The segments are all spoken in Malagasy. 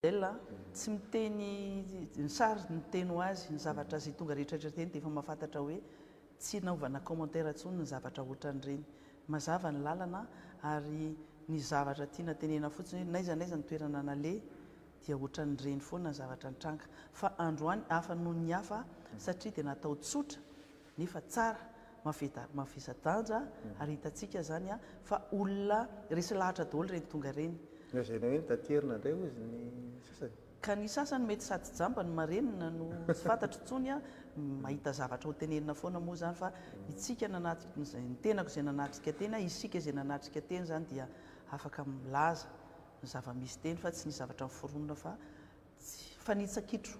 ela tsy miteny ny sary ny teny ho azy ny zavatra zay tonga rehetrarehetra teny dia efa mahafantatra hoe tsy naovana commentaire ntsony ny zavatra ohatran'ireny. Mazava ny lalana ary ny zavatra tiana tenena fotsiny hoe naiza naiza ny toerana nale dia ohatran'ireny foana ny zavatra nitranga fa androany hafa noho ny hafa satria dia natao tsotra nefa tsara mafisa-danja ary hitantsika zany a fa olona resy lahatra daholo ireny tonga ireny. Zay hoe nitaterina indray ozy ny sasany. Ka ny sasany mety sady jamba ny marenina no tsy fantatro intsony a mahita zavatra ho tenenina foana moa zany fa itsika ny tenako izay nanatrika teny isika izay nanatrika teny zany dia afaka milaza ny zava-misy teny fa tsy ny zavatra miforonona fa nitsakitro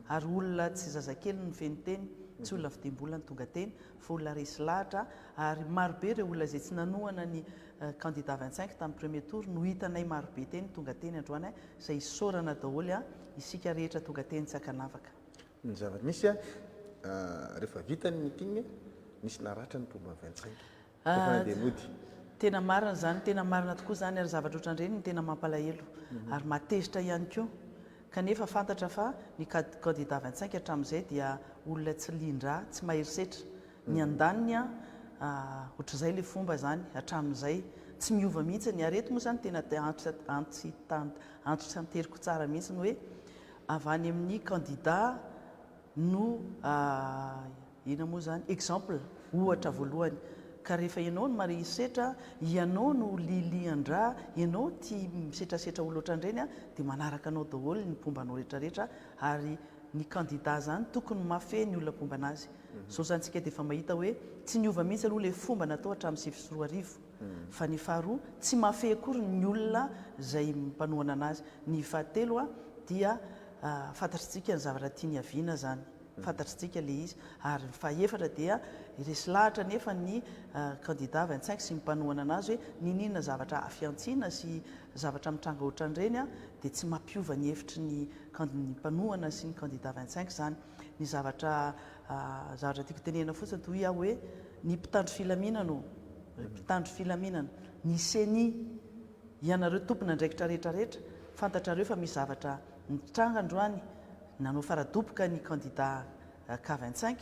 ary olona tsy zazakely ny feny teny tsy olona fidimbola ny tonga teny fa olona resy lahatra ary marobe ireo olona izay tsy nanohana ny candidat 25 tamin'ny premier tour no hitanay marobe teny tonga teny androany izay isaorana daholo a isika rehetra tonga teny tsy hakanavaka. Ny zavatra misy a rehefa vita ny meeting misy naratra ny pomba 25 efa nandeha mody. Tena marina zany, tena marina tokoa zany ary zavatra ohatran'ireny no tena mampalahelo ary matezitra ihany koa kanefa fantatra fa ny candidat 25 hatramin'izay dia olona tsy lindra tsy maherisetra ny andaniny a ohatr'izay le fomba zany hatramin'izay tsy miova mihitsy ny arety moa zany tena antso anteriko tsara mihitsy ny hoe avy any amin'ny candidat no ina moa zany exemple ohatra voalohany ka rehefa ianao no maherisetra ianao no liliandra ianao tia misetrasetra olo ohatran'ireny a dia manaraka anao daholo ny pombanao rehetrarehetra ary ny candidat zany tokony mafy ny olona pomba anazy. Zao zany tsika dia efa mahita hoe tsy niova mihitsy aloha le fomba natao hatramin'ny 2024 fa ny faharoa tsy mafy akory ny olona izay mpanohana anazy. Ny fahatelo a dia fantatritsika ny zavatra tia ny aviana zany fantatritsika le izy ary ny fahaefatra dia resy lahatra nefa ny candidat 25 sy mpanohana anazy hoe ninina zavatra afiantsiana sy zavatra mitranga ohatran'ireny a dia tsy mampiova ny hevitry ny mpanohana sy ny candidat 25 zany. Ny zavatra tiako tenena fotsiny toy aho hoe ny mpitandro filaminana ny seni ianareo tompona andraikitra rehetrarehetra fantatrareo fa misy zavatra nitranga androany nanao faradoboka ny candidat K25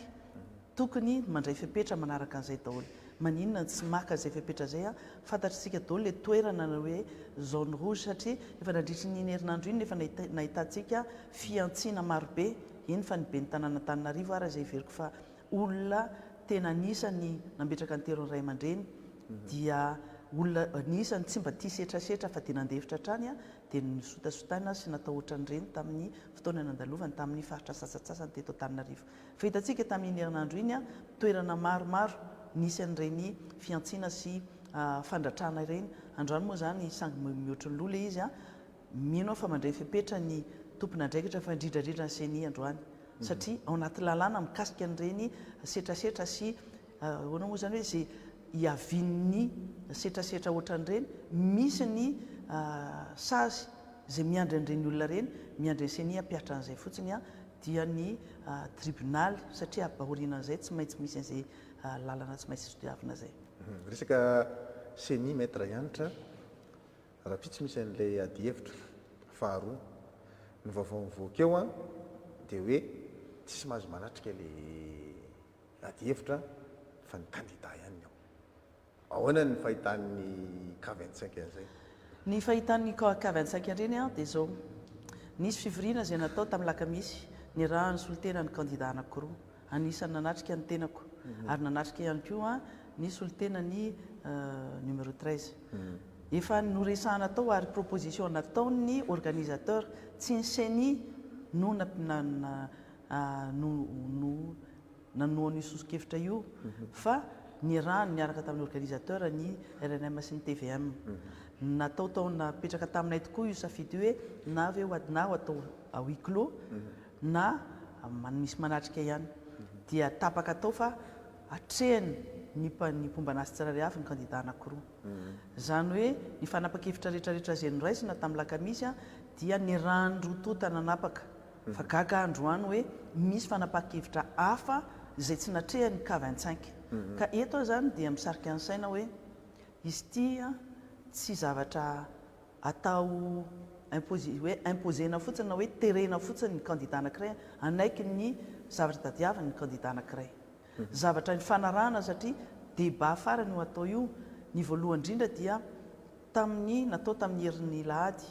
tokony mandray fepetra manaraka an'izay daholo. Maninona tsy maka izay fepetra izay a fantatritsika daholo le toerana hoe zone rouge satria efa nandritry ny herinandro iny nefa nahitantsika fiantsiana marobe eny fa nibe ny tanàn'Antananarivo ary izay veriko fa olona tena anisany nametraka ny teron'ny ray aman-dreny dia olona anisany tsy mba tia setrasetra fa dia nandevitra hatrany a dia nisotasotana sy natao ohatran'ireny tamin'ny fotoana nandalovany tamin'ny faritra sasatsasany teto Antananarivo. Fa hitantsika tamin'iny herinandro iny a toerana maromaro nisy an'ireny fiantsiana sy fandratrana ireny. Androany moa zany sangy mihoatra ny loha le izy a mino fa mandray fepetra ny tompona andraikitra fa indrindrandrindra ny seni androany satria ao anaty lalàna mikasika an'ireny setrasetra sy hoana moa zany hoe zay iavin'ny setrasetra ohatran'ireny misy ny sazy zay miandry an'ireny olona ireny miandry ny seni ampiatra an'izay fotsiny a dia ny tribunal satria abahorinan'izay tsy maintsy misy an'izay lalana tsy maintsy sodiavina zay. Resaka seni maître Ianitra raha pitsy misy an'ilay adihevitra faharoa ny vaovao mivoaka eo a dia hoe tsisy mahazo manatrika ilay adihevitra fa ny candidat ihany ao. Ahoana ny fahitan'ny K25 an'izay? Ny fahitan'ny K25 ireny a dia zao nisy fivoriana izay natao tamin'ny lakamisy ny raha ny solitena ny candidat anankiroa anisany nanatrika ny tenako ary nanatrika ihany koa ny solitena ny numéro 13 efa noresahana tao ary proposition nataony organisateur tsy ny seni no nanohany sosokevitra io fa ny rano niaraka tamin'ny organisateur ny RNM sy ny TVM natao tao napetraka taminay tokoa io safidy hoe na avy na atao à huis clos na misy manatrika ihany dia tapaka tao fa atrehany ny pomba anazy tsirairay avy ny candidat anankiroa zany hoe ny fanapakevitra rehetrarehetra izay noraisina tamin'ny lakamisy a dia ny randrotota nanapaka fa gaga androany hoe misy fanapakevitra hafa izay tsy natrehany K25 ka eto zany dia misarika ny saina hoe izy tia tsy zavatra atao hoe imposena fotsiny na hoe terena fotsiny ny candidat anankiray anaiky ny zavatra tadiavany ny candidat anankiray zavatra ny fanarahana satria débat farany io atao io ny voalohany indrindra dia natao tamin'ny herin'ny lahady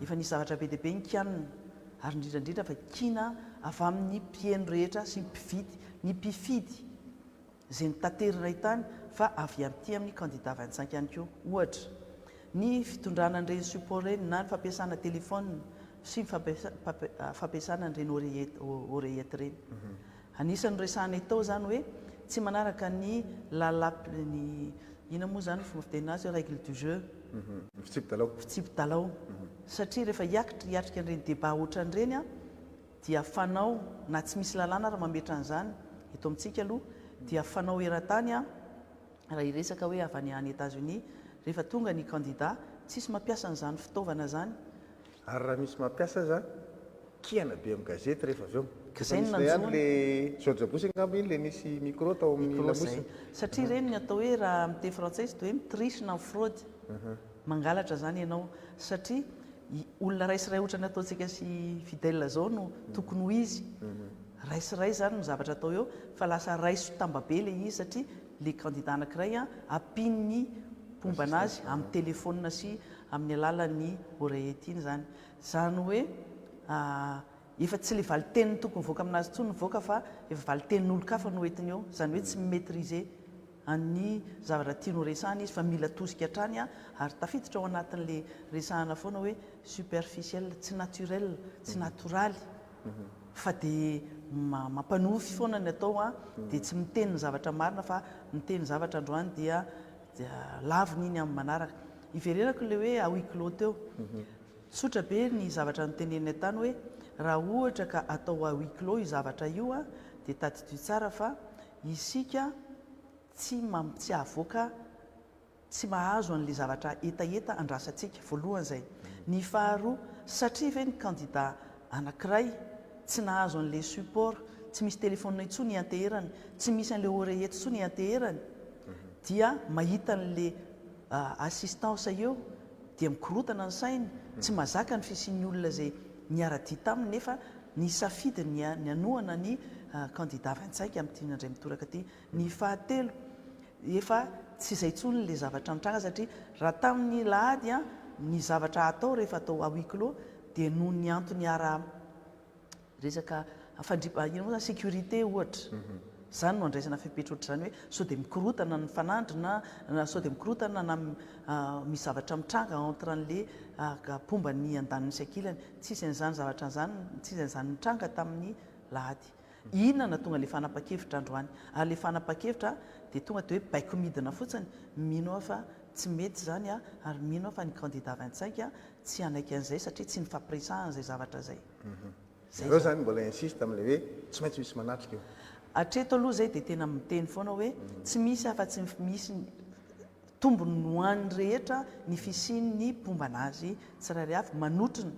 efa nisy zavatra be deabe nikianina ary indrindrandrindra fa kina avy amin'ny mpieno rehetra sy ny mpifidy zay ny tatery ray tany fa avy amin'ity amin'ny candidat 25 ihany koa ohatra ny fitondrana an'ireny support reny na ny fampiasana telefona sy ny fampiasana an'ireny oreillette reny anisan'ny resahana tao zany hoe tsy manaraka ny lalapny ina moa zany fomba fiteny azy règle du jeu fitsipy-dalao satria rehefa hiatrika an'ireny débat ohatran'ireny dia fanao na tsy misy lalàna raha mametra an'izany eto amintsika aloha dia fanao eran-tany raha iresaka hoe avy any États-Unis rehefa tonga ny candidat tsisy mampiasa an'izany fitaovana zany ary raha misy mampiasa aza kiana be amin'ny gazety rehefa avy eo zay ny nanjoany le George angamba iny le nisy micro tao amin'ny lamosiny satria reny ny atao hoe raha amin'ny teny frantsay sy hoe mitriche na fraude mangalatra zany ianao satria olona raisiray ohatra ny ataontsika sy fidèle zao no tokony ho izy raisiray zany no zavatra atao eo fa lasa raiso tambabe le izy satria le candidat anankiray ampin'ny pomba anazy amin'ny telefona sy amin'ny alalan'ny oreillette iny zany hoe efa tsy le valiteniny tokony voaka aminazy tsony voaka fa efa valitenin'olo kafa no entiny eo zany hoe tsy maîtriser any zavatra tiano resahana izy fa mila tosika hatrany ary tafiditra ao anatin'le resahana foana hoe superficiel tsy naturel tsy natoraly fa dia mampanofy foana ny atao dia tsy miteny ny zavatra marina fa miteny zavatra androany dia laviny iny amin'ny manaraka iverenako le hoe huis clos teo tsotra be ny zavatra noteneniny tany hoe raha ohatra ka atao huis clos io zavatra io dia tadidio tsara fa isika tsy avoaka tsy mahazo an'le zavatra etaeta andrasantsika voalohany zay ny faharoa satria ve ny candidat anankiray tsy nahazo an'le support tsy misy telefona intsony anteherany tsy misy an'le oreillette intsony anteherany dia mahita n'le assistance eo dia mikorotana ny sainy tsy mazaka ny fisian'ny olona zay niara-dia taminy nefa ny safidy ny anohana ny candidat 25 amin'ity nandray mitoraka ty ny fahatelo efa tsy izay tsony le zavatra mitranga satria raha tamin'ny lahady ny zavatra atao rehefa atao huis clos dia noho ny antony resaka ino moa zany sécurité ohatra zany no andraisana fipetra oatra zany hoe sao dia mikorotana ny fanandrina sao dia mikorotana na misy zavatra mitranga entre an'le pomba ny andaniny sy ankilany tsisy an'izany zavatra an'izany tsisy an'izany mitranga tamin'ny lahady inona na tonga le fanapa-kevitra androany ary le fanapa-kevitra dia tonga dia hoe baiko midina fotsiny mino fa tsy mety zany ary mino fa ny candidat 25 tsy anaiky an'izay satria tsy ny fampiresahana zay zavatra zay zareo zany mbola insiste amin'le hoe tsy maintsy misy manatrika eo atreto aloha zay dia tena miteny foana hoe tsy misy afa-tsy misy tombony nohan'ny rehetra ny fisian'ny pomba anazy tsirairay avy manotrina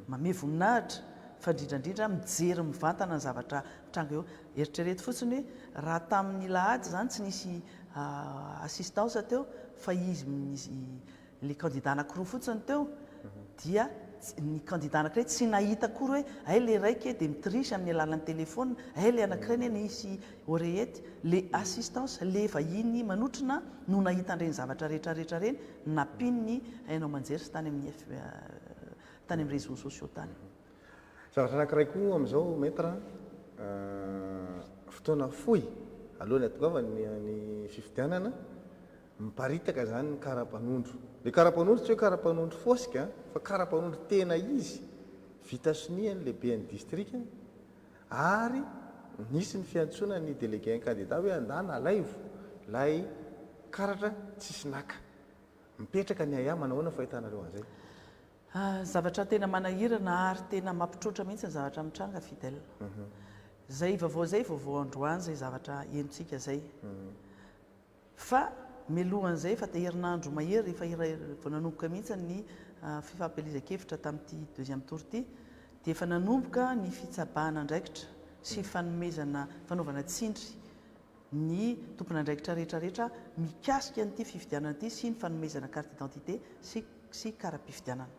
mame voninahitra fa indrindrandrindra mijery mivantana ny zavatra mitranga eo eritrereto fotsiny hoe raha tamin'ny lahady zany tsy nisy assistance teo fa izy le candidat anankiroa fotsiny teo dia ny candidat anankiray tsy nahita kory hoe ay le raiky dia mitrisy amin'ny alalan'ny telefona ay le anankiray ny nisy oreillette le assistance le vahiny manotrina no nahita an'ireny zavatra rehetrarehetra reny nampininy ainao manjery sy tany amin'ny réseaux sociaux tany zavatra anankiray koa amin'izao maître fotoana fohy alohan'ny atongavany fifidianana miparitaka zany ny karapanondro le karapanondro tsy hoe karapanondro fosika fa karapanondro tena izy vita soniany lehibe ny distrika ary nisy ny fiantsoana ny délégué candidat hoe andana alaivo lay karatra tsisy naka mipetraka ny aya manahoana fahitanareo an'izay zavatra tena manahirana ary tena mampitroatra mihitsy ny zavatra mitranga fidèle zay vaovao zay vaovao androany zay zavatra enontsika zay fa mialohan'izay fa herinandro mahery efa nanomboka mihitsy ny fifampielezan-kevitra tamin'ity deuxième tour ity dia efa nanomboka ny fitsabahana andraikitra sy fanomezana fanaovana tsindry ny tompona andraikitra rehetrarehetra mikasika n'ity fifidianana ity sy ny fanomezana carte d'identité sy kara-pifidianana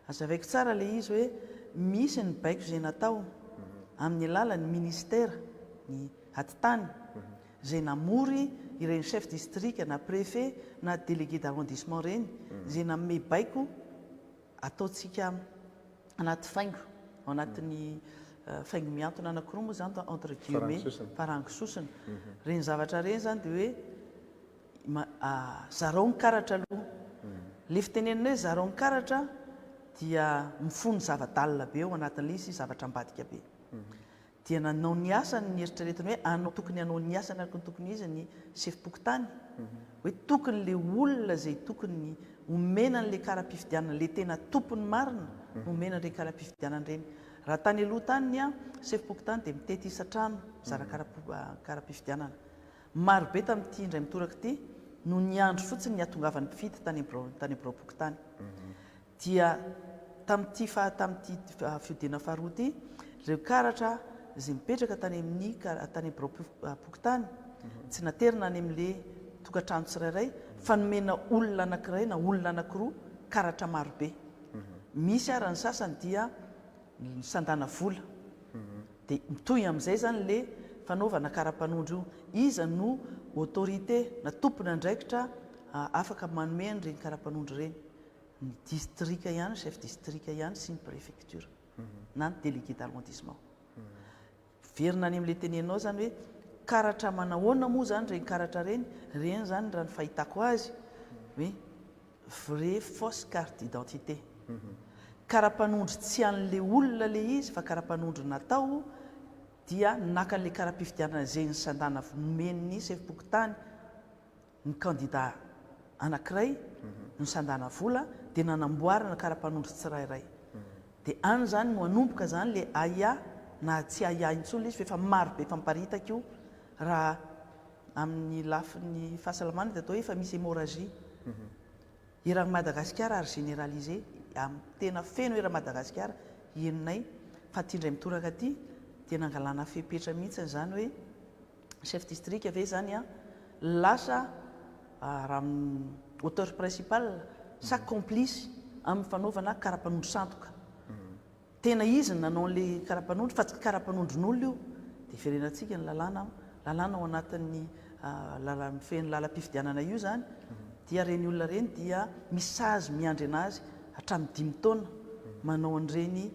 azavaiko tsara le izy hoe misy ny baiko izay natao amin'ny alalan'ny ministera ny atitany izay namory ireny chef district na préfet na délégué d'arrondissement reny izay nanome baiko ataontsika anaty faingo ao anatin'ny faingo miantona anankiroa moa zany entre guillemets farangisosina reny zavatra reny zany dia hoe zarao ny karatra aloha le fitenenina hoe zarao ny karatra dia mifony zavadalina be ao anatin'le izy zavatra ambadika be dia nanao ny asany ny eritreretiny hoe anao tokony anao ny asany araka ny tokony izy ny sefim-pokotany hoe tokony le olona zay tokony omena n'le kara-pifidianana le tena tompony marina omena n'le kara-pifidianana reny raha tany aloha tany a sefim-pokotany dia mitety isa-trano zara kara-pifidianana marobe tamin'ity indray mitoraka ity no ny andro fotsiny ny atongavan'ny mpifidy tany Ambohipo-pokotany dia tamin'ity fiodiana faharoa ity ireo karatra izay mipetraka tany amin'ny tany Ambohipo-pokotany tsy naterina any amin'le tokantrano tsirairay fa nomena olona anankiray na olona anankiroa karatra marobe misy ary ny sasany dia sandana vola dia mitohy amin'izay zany le fanaovana kara-panondro io iza no autorité na tompona andraikitra afaka manome an'ireny kara-panondro reny ny district ihany chef district ihany sy ny préfecture na ny délégué d'arrondissement verina any amin'le tenenao zany hoe karatra manahoana moa zany reny karatra reny zany raha ny fahitako azy hoe vrai fausse carte d'identité kara-panondro tsy an'le olona le izy fa kara-panondro natao dia naka an'le kara-pifidianana zay ny sandana nomen'ny sefim-pokotany ny candidat anankiray ny sandana vola dia nanamboarana kara-panondro tsirairay dia any zany no anomboka zany le aia na tsy aia intsony le izy fa efa maro be famparitaka io raha amin'ny lafin'ny fahasalamana dia atao hoe efa misy hémorragie eran'i Madagasikara ary généralisé tena feno era Madagasikara henonay fa ty indray mitoraka aty dia nangalana fepetra mihitsy zany hoe chef district ave zany a lasa raha auteur principal sa complice amin'ny fanaovana kara-panondro sandoka tena izy ny nanao an'le kara-panondro fa tsy kara-panondron'olona io dia firenantsika ny lalàna ao anatin'ny feny lala-pifidianana io zany dia reny olona reny dia misazy miandry anazy hatramin'ny 5 taona manao an'ireny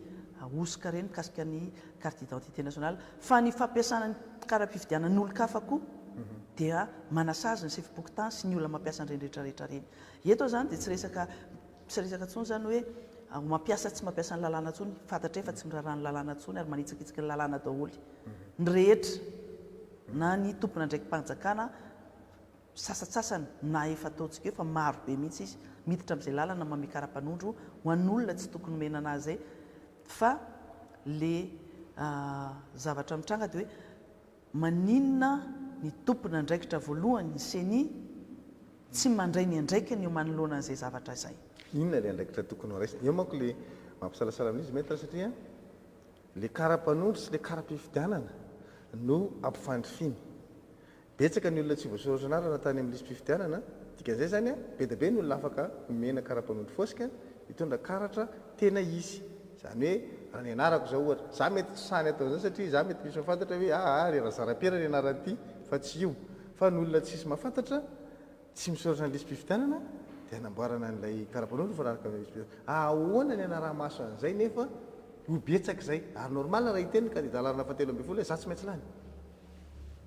osika reny mikasika ny carte d'identité nationale fa ny fampiasana ny kara-pifidianana n'olo-kafa koa dia manasazy ny sefim-pokotany sy ny olona mampiasa an'ireny rehetrarehetra reny eto zany dia tsy resaka tsony zany hoe mampiasa tsy mampiasa ny lalàna tsony fantatra efa tsy miraharaha ny lalàna tsony ary manitsakitsika ny lalàna daholy ny rehetra na ny tompona ndraiky mpanjakana sasatsasany na efa ataontsika eo fa maro be mihitsy izy miditra amin'izay lalana mame kara-panondro ho an'olona tsy tokony menana azy zay fa le zavatra mitranga dia hoe maninona ny tompona andraikitra voalohany ny seni tsy mandray ny andraikiny eo manoloana an'izay zavatra izay inona le andraikitra tokony ho raisina eo manko le mampisalasala amin'izy metra satria le kara-panondro sy le kara-pifidianana no ampifandrifiny betsaka ny olona tsy voasoratra anarana tany amin'lisy mpifidianana dikan'izay zany a be da be ny olona afaka mena kara-panondro fosika hitondra karatra tena izy zany hoe raha ny anarako zao ohatra za mety tsy sany atao zany satria za mety misy mafantatra hoe re razara-piera ny anaran'ity fa tsy io fa ny olona tsisy mafantatra tsy misoratra n'lisy mpifidianana dia anamboarana an'ilay kara-panondro fa raharaka ahoana ny anaraha-maso an'izay nefa ho betsaka izay ary normal raha hiteniny ka dia dalarina fatelo amby folo hoe za tsy maintsy lany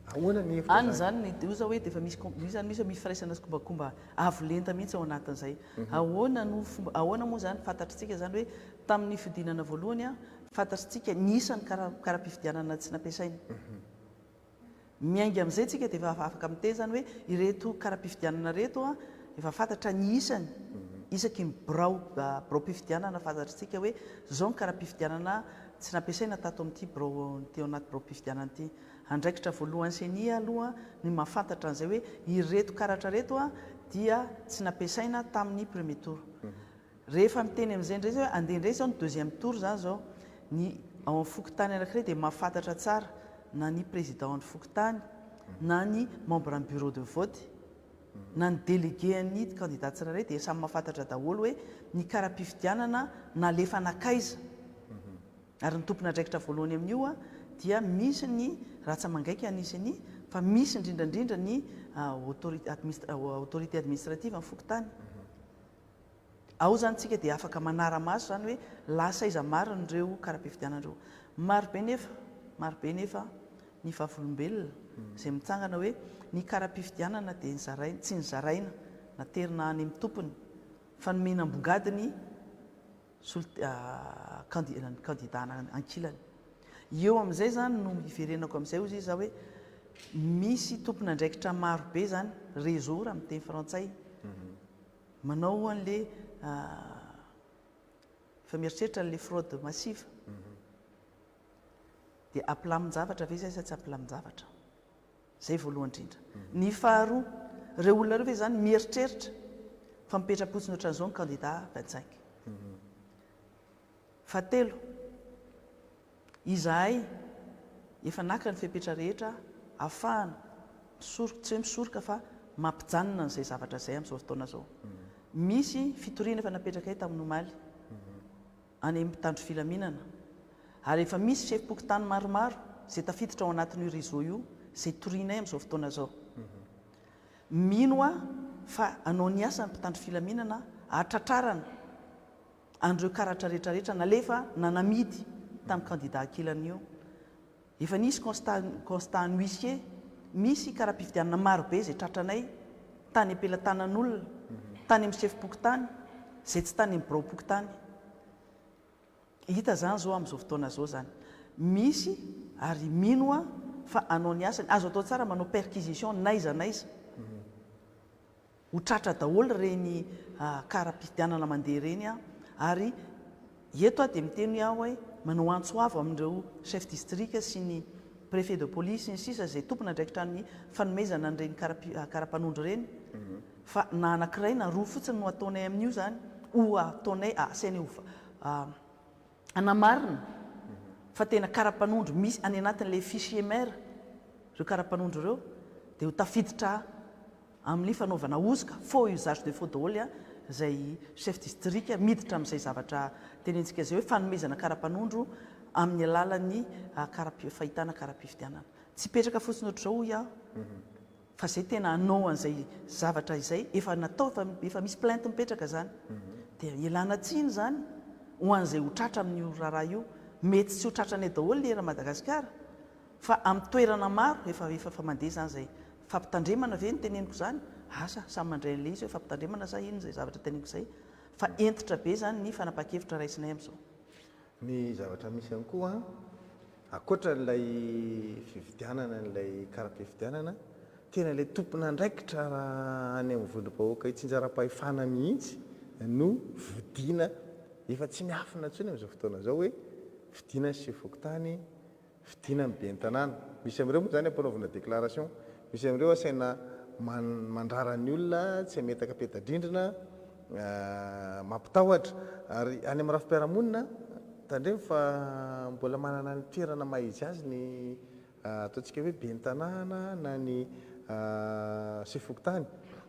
ahoana ny hevitra any zany io za hoe dia efa misy firaisana sy kombakomba avo lenta mihitsy ao anatin'izay ahoana moa zany fantatritsika zany hoe tamin'ny fidinana voalohany a fantatritsika nisany kara-pifidianana tsy nampiasaina miaingy amin'izay tsika dia efa afaka miteny zany hoe ireto kara-pifidianana reto a efa fantatra ny isany isaky ny birao-pifidianana fantatritsika hoe zao ny kara-pifidianana tsy nampiasaina tato amin'ity teo anaty birao-pifidianana ity andraikitra voalohany senia aloha ny mahafantatra an'izay hoe ireto karatra reto a dia tsy nampiasaina tamin'ny premier tour rehefa miteny amin'izay ndray zay hoe andeha indray zao ny deuxième tour zany zao ny ao amin'ny fokotany anankiray dia mahafantatra tsara na ny président ny fokotany na ny membre ny bureau de vote na ny délégué-ny candidat tsirairay dia samy mahafantatra daholo hoe ny kara-pifidianana nalefa nakaiza ary ny tompona andraikitra voalohany amin'io a dia misy ny ratsamangaiky anisany fa misy indrindrandrindra ny autorité administrative amin'ny fokotany ao zany tsika dia afaka manara-maso zany hoe lasaiza marin'ireo kara-pifidiananareo marobe nefa ny vavolombelona izay mitsangana hoe ny kara-pifidianana dia nizaraina tsy nizaraina naterina any amin'ny tompony fa nomenam-bongadiny kandidana ankilany eo amin'izay zany no iverenako amin'izay ozy izy za hoe misy tompona andraikitra marobe zany réseau raha miteny frantsay manao an'le efa mieritreritra n'le fraude massive dia ampilaminyjavatra ve zay sa tsy ampilaminyjavatra zay voalohany indrindra ny faharoa ireo olona reo ve zany mieritreritra fa mipetra-potsiny ohatran'izao ny candidat 25 fatelo izahay efa nakra ny fepetra rehetra ahafahana misoroka tsy hoe misoroka fa mampijanona n'izay zavatra izay amin'izao fotoana zao misy fitoriana efa napetraka eto amin'ny omaly any amin'ny tandro filaminana ary efa misy chef-pokotany maromaro izay tafiditra ao anatin'io réseau io izay torianay amin'izao fotoana zao mino a fa anao ny asa ny mpitandro filaminana ahatratrarana andreo karatra rehetrarehetra nalefa nanamidy tamin'ny candidat ankilany io efa nisy constat ny huissier misy kara-pifidianana marobe izay tratranay tany ampelantanan'olona tany amin'ny chef-pokotany izay tsy tany amin'ny bureau-pokotany hita zany zao amin'izao fotoana zao zany misy ary mino a fa anao ny asany azo atao tsara manao perquisition naiza ho tratra daholo reny kara-pifidianana mandeha reny a ary eto a dia miteny aho hoe manao antsoavo amin'ireo chef district sy ny préfet de police ny sisa izay tompona andraikitra ny fanomezana n'ireny kara-panondro reny fa na anankiray na roa fotsiny no ataonay amin'io zany ho ataonay asainay anamarina fa tena kara-panondro misy any anatin'ilay fichier maire ireo kara-panondro ireo dia ho tafiditra amin'ny fanaovana ozika faux usage de faux daholo a izay chef district miditra amin'izay zavatra tenentsika izay hoe fanomezana kara-panondro amin'ny alalan'ny fahitana kara-pifidianana tsy petraka fotsiny ohatr'izao hoy aho fa zay tena anao an'izay zavatra izay efa natao efa misy plainte mipetraka zany dia ilana tsiny zany ho an'izay ho tratra amin'io raharaha io mety tsy ho tratranay daholo ny era Madagasikara fa amin'ny toerana maro efa mandeha zany zay fampitandremana ve ny teneniko zany asa samy mandray an'le izy hoe fampitandremana sa ino zay zavatra teneniko izay fa entitra be zany ny fanapa-kevitra raisinay amin'izao ny zavatra misy ihany koa akoatra n'ilay fifidianana n'ilay kara-pifidianana tena ilay tompona andraikitra raha any amin'ny volom-bahoaka hitsinjara-pahefana mihitsy no vidiana efa tsy miafina ntsony amin'izao fotoana zao hoe vidiana sy chef-pokotany vidiana ny ben'ny tanàna misy amin'ireo moa zany ampanaovana déclaration misy amin'ireo asaina mandrarany olona tsy hametaka peta-drindrina mampitahotra ary any amin'ny rafi-piarahamonina tandremo fa mbola manana ny toerana mahizy azy ny ataontsika hoe ben'ny tanàna na ny chef-pokotany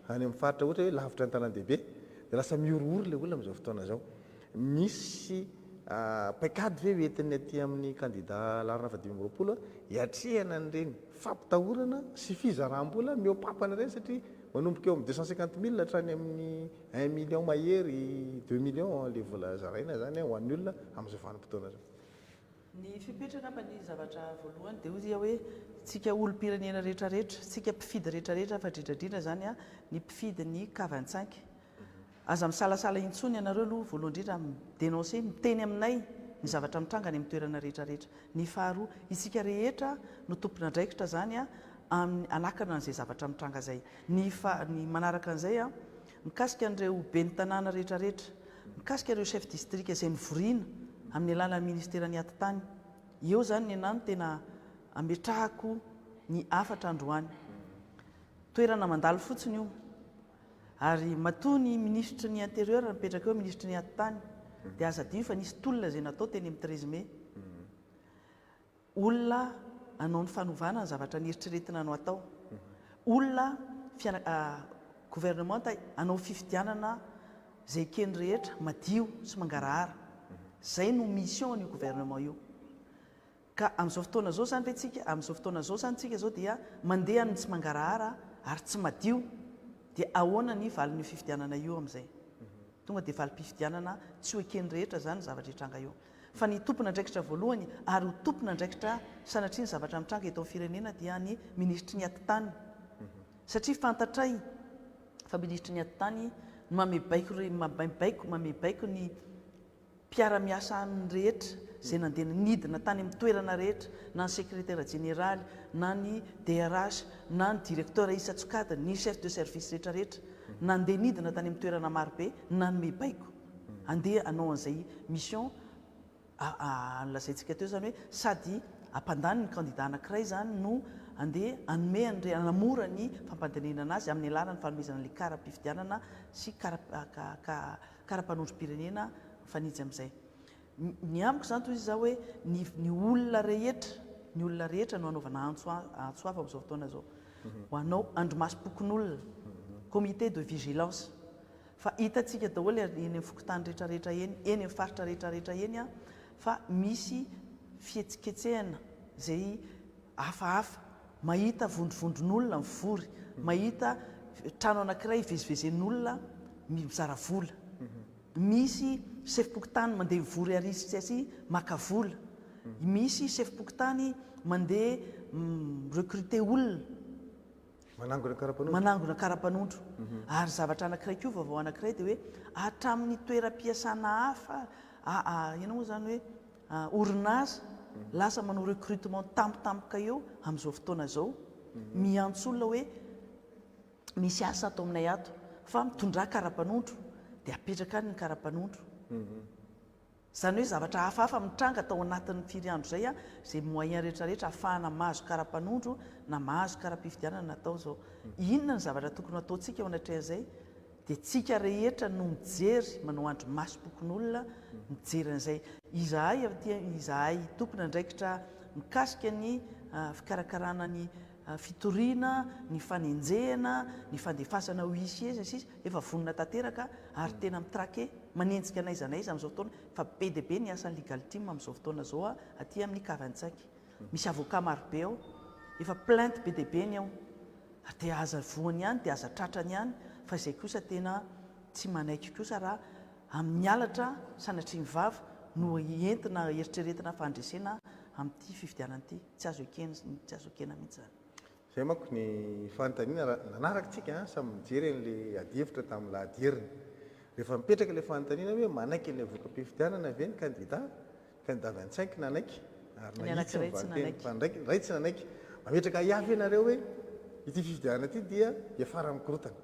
any amin'ny faritra ohatra hoe lavitra ny tanàn-dehibe dia lasa miorooro ilay olona amin'izao fotoana zao misy paikady ve hoentin'ny aty amin'ny candidat larina fa 2020 hiatrehana an'ireny fampitahorana sy fizaraham-bola mihoapapana ireny satria manomboka eo amin'ny 250 000 hatrany amin'ny 1 million mahery 2 millions le vola zaraina zany ho an'ny olona amin'izao vanim-potoana zao ny fipetraka mba ny zavatra voalohany dia ozy hoe tsika olo-pirenena rehetrarehetra tsika mpifidy rehetrarehetra fa drindrandrindra zany a ny mpifidy ny K25 aza misalasala intsony ianareo aloha voalohany indrindra dénoncer miteny aminay ny zavatra mitranga any amin'ny toerana rehetrarehetra ny faharoa isika rehetra no tompona andraikitra zany a anakana an'izay zavatra mitranga zay ny manaraka an'izay a mikasika an'ireo ben'ny tanàna rehetrarehetra mikasika ireo chef district izay mivoriana amin'ny alalan'ny ministeran'ny atitany eo zany ny anano tena ametrahako ny afatra androany toerana mandalo fotsiny io ary matoa ny ministre ny intérieur mipetraka eo ministre ny atitany dia aza dio fa nisy tolona izay natao teny amin'ny 13 mai olona anao ny fanovana ny zavatra nieritreretina no atao olona gouvernement anao fifidianana zay keny rehetra madio sy mangarahara. Zay no mission io gouvernement io. Ka amin'izao fotoana zao zany tsika amin'izao fotoana zao zany tsika zao dia mandeha ny tsy mangarahara ary tsy madio dia ahoana ny valin'io fifidianana io amin'izay. Tonga dia valim-pifidianana tsy hoe keny rehetra zany zavatra hitranga io. Fa ny tompona andraikitra voalohany ary ho tompona andraikitra sanatria ny zavatra mitranga eto amin'ny firenena dia ny ministry ny atitany. Satria fantatray fa ministry ny atitany mamebaiko ny mpiara-miasa rehetra zay nandeha nidina tany amin'ny toerana rehetra, na ny secrétaire général, na ny DRH, na ny directeur isa-tsokadiny, ny chef de service rehetra rehetra nandeha nidina tany amin'ny toerana marobe na ny mebaiko andeha anao an'izay mission lazaintsika teo zany hoe sady ampandany ny candidat anankiray zany no andeha anome anamora ny fampandehanana azy amin'ny alalany fanomezana le kara-pifidianana sy kara-panondrom-pirenena fanijy amin'izay. Ny amiko zany toy izy zao hoe ny olona rehetra no anaovana antsoava amin'izao fotoana zao. Ho anao andromasom-pokon'olona, comité de vigilance. Fa hitantsika daholo eny amin'ny fokotany rehetrarehetra eny amin'ny faritra rehetrarehetra eny fa misy fihetsiketsehana zay hafahafa. Mahita vondrovondron'olona mivory, mahita trano anankiray ivezivezen'olona mizara vola. Misy sefim-pokotany mandeha mivory arisy maka vola. Misy sefim-pokotany mandeha recruter olona manangona kara-panondro. Ary zavatra anankiray koa vaovao anankiray dia hoe hatramin'ny toeram-piasana hafa ina moa zany hoe orinasa lasa manao recrutement tampotampoka eo amin'izao fotoana zao miantso olona hoe misy asa atao aminay ato fa mitondra kara-panondro dia apetraka any ny kara-panondro. Zany hoe zavatra hafahafa mitranga atao anatin'ny firy andro zay zay moyen rehetrarehetra ahafahana mahazo kara-panondro na mahazo kara-pifidianana natao zao. Inona ny zavatra tokony ataontsika ao anatrehan'izay dia tsika rehetra no mijery manao andro masom-pokon'olona mijery an'izay. Izahay tompona andraikitra mikasika ny fikarakarana ny fitoriana, ny fanenjehana, ny fandefasana huissier sisy efa vonona tanteraka ary tena mitrake manenjika n'aiza n'aiza amin'izao fotoana fa be dia be ny asan'ny legal team amin'izao fotoana zao aty amin'ny Kavantsaiky. Misy avocat marobe ao, efa plainte be dia be ny ao ary dia aza voany ihany dia aza tratrany ihany fa izay kosa tena tsy manaiky kosa raha amin'ny alatra sanatria ny vava no entina eritreretina fandresena amin'ity fifidianana ity tsy azo ekena mihitsy zany. Zay manko ny fanontaniana nanaraka tsika samy mijery an'le adihevitra tamin'ny lahadieriny. Rehefa mipetraka ilay fanontaniana hoe manaiky ny avoka-pifidianana ve ny candidat 25 nanaiky ary nahitsy ndraiky ray tsy nanaiky mametraka hiavy ianareo hoe ity fifidianana ity dia eafara mikorotana.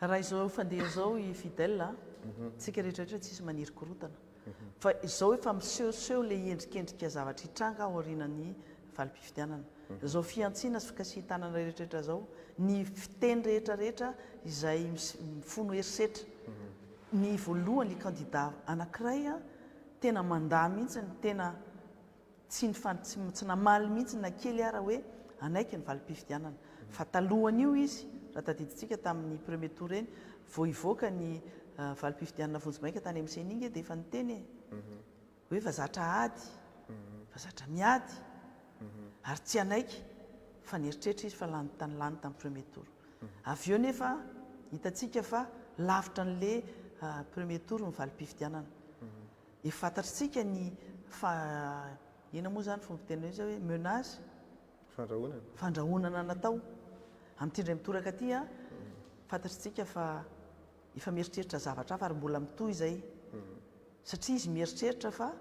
Raha izao fandeha zao i fidèle tsika rehetrarehetra tsisy maniry korotana fa izao efa misehoseho le endrikendrika zavatra hitranga ao aorianan'ny valim-pifidianana. Zao fiantsiana sy fikasihan-tanana rehetrarehetra zao ny fiteny rehetrarehetra izay mifono herisetra. Ny voalohany candidat anankiray tena mandà mihitsy tena tsy namaly mihitsy na kely ara hoe anaiky ny valim-pifidianana. Fa talohan'io izy raha tadiditsika tamin'ny premier tour eny vao hivoaka ny valim-pifidianana vonjimaika tany amin'ny Seninga dia efa niteny hoe vazatra ady, vazatra miady ary tsy anaiky fa nieritreritra izy fa lany tamin'ny premier tour. Avy eo nefa hitantsika fa lavitra n'le premier tour ny valim-pifidianana. Efa fantatritsika ny ina moa zany fomba tena hoe menace fandrahonana natao amin'ity indray mitoraka aty fantatritsika fa efa mieritreritra zavatra hafa ary mbola mitohy izay satria izy mieritreritra fa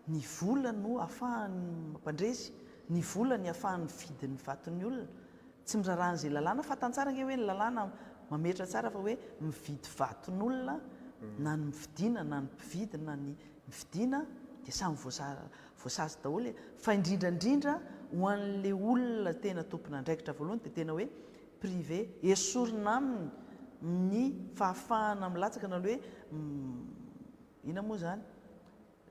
ny vola no ahafahany mampandresy, ny vola ny ahafahany vidin'ny vaton'ny olona tsy miraran'izay lalàna fatantsara nge hoe ny lalàna mametra tsara fa hoe mividy vaton'olona na ny mividiana na ny mpividy na ny mividiana dia samy voasazy daholo fa indrindrandrindra ho an'le olona tena tompona andraikitra voalohany dia tena hoe privé esorina aminy ny fahafahana milatsaka na le hoe ina moa zany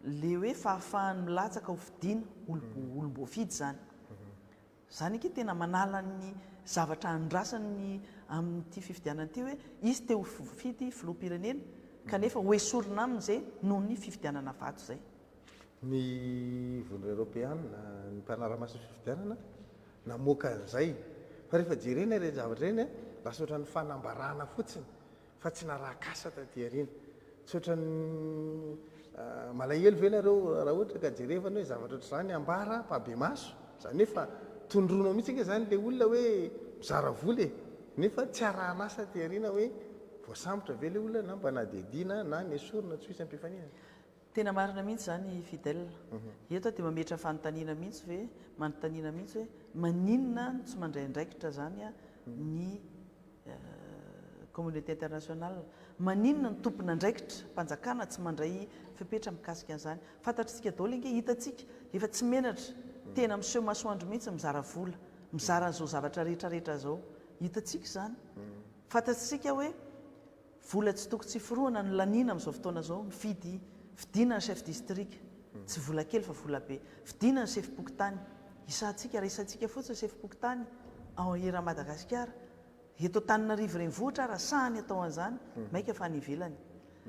le hoe fahafahany milatsaka ho fidiana olom-boafidy zany zany ake tena manala ny zavatra andrasany amin'ity fifidianana ity hoe izy teo fidy filohampirenena kanefa hoesorina amin'izay noho ny fifidianana vato zay. Ny vonona eropeana ny mpanaramaso fifidianana namoaka an'izay fa rehefa jerena ireny zavatra ireny lasa ohatran'ny fanambarana fotsiny fa tsy narakasa taty arina tsy ohatran'ny malahelo ve nareo raha ohatra ka jerevana hoe zavatra ohatr'izany ambara mpabe maso zany hoe fa tondronao mihitsy nge zany le olona hoe mizara voly nefa tsy arahanasa ty arina hoe voasambotra ve le olona na mba nadedina na nesorina tsy hisy ampifanina. Tena marina mihitsy zany fidèle eto dia mametra fanontaniana mihitsy hoe manontaniana mihitsy hoe maninona tsy mandray andraikitra zany ny communauté internationale, maninona ny tompona andraikitra mpanjakana tsy mandray fepetra mikasika an'izany. Fantatritsika daholo inge hitatsika efa tsy menatra tena miseho masoandro mihitsy mizara vola mizara an'izao zavatra rehetrarehetra zao hitatsika zany. Fantatritsika hoe vola tsy tokony tsy foroana ny lanina amin'izao fotoana zao mifidy fidina ny chef district tsy vola kely fa vola be, fidina ny chef pokotany isatsika resatsika fotsiny chef pokotany ao era Madagasikara eto Antananarivo renivohitra raha sahany atao an'izany maika fa any ivelany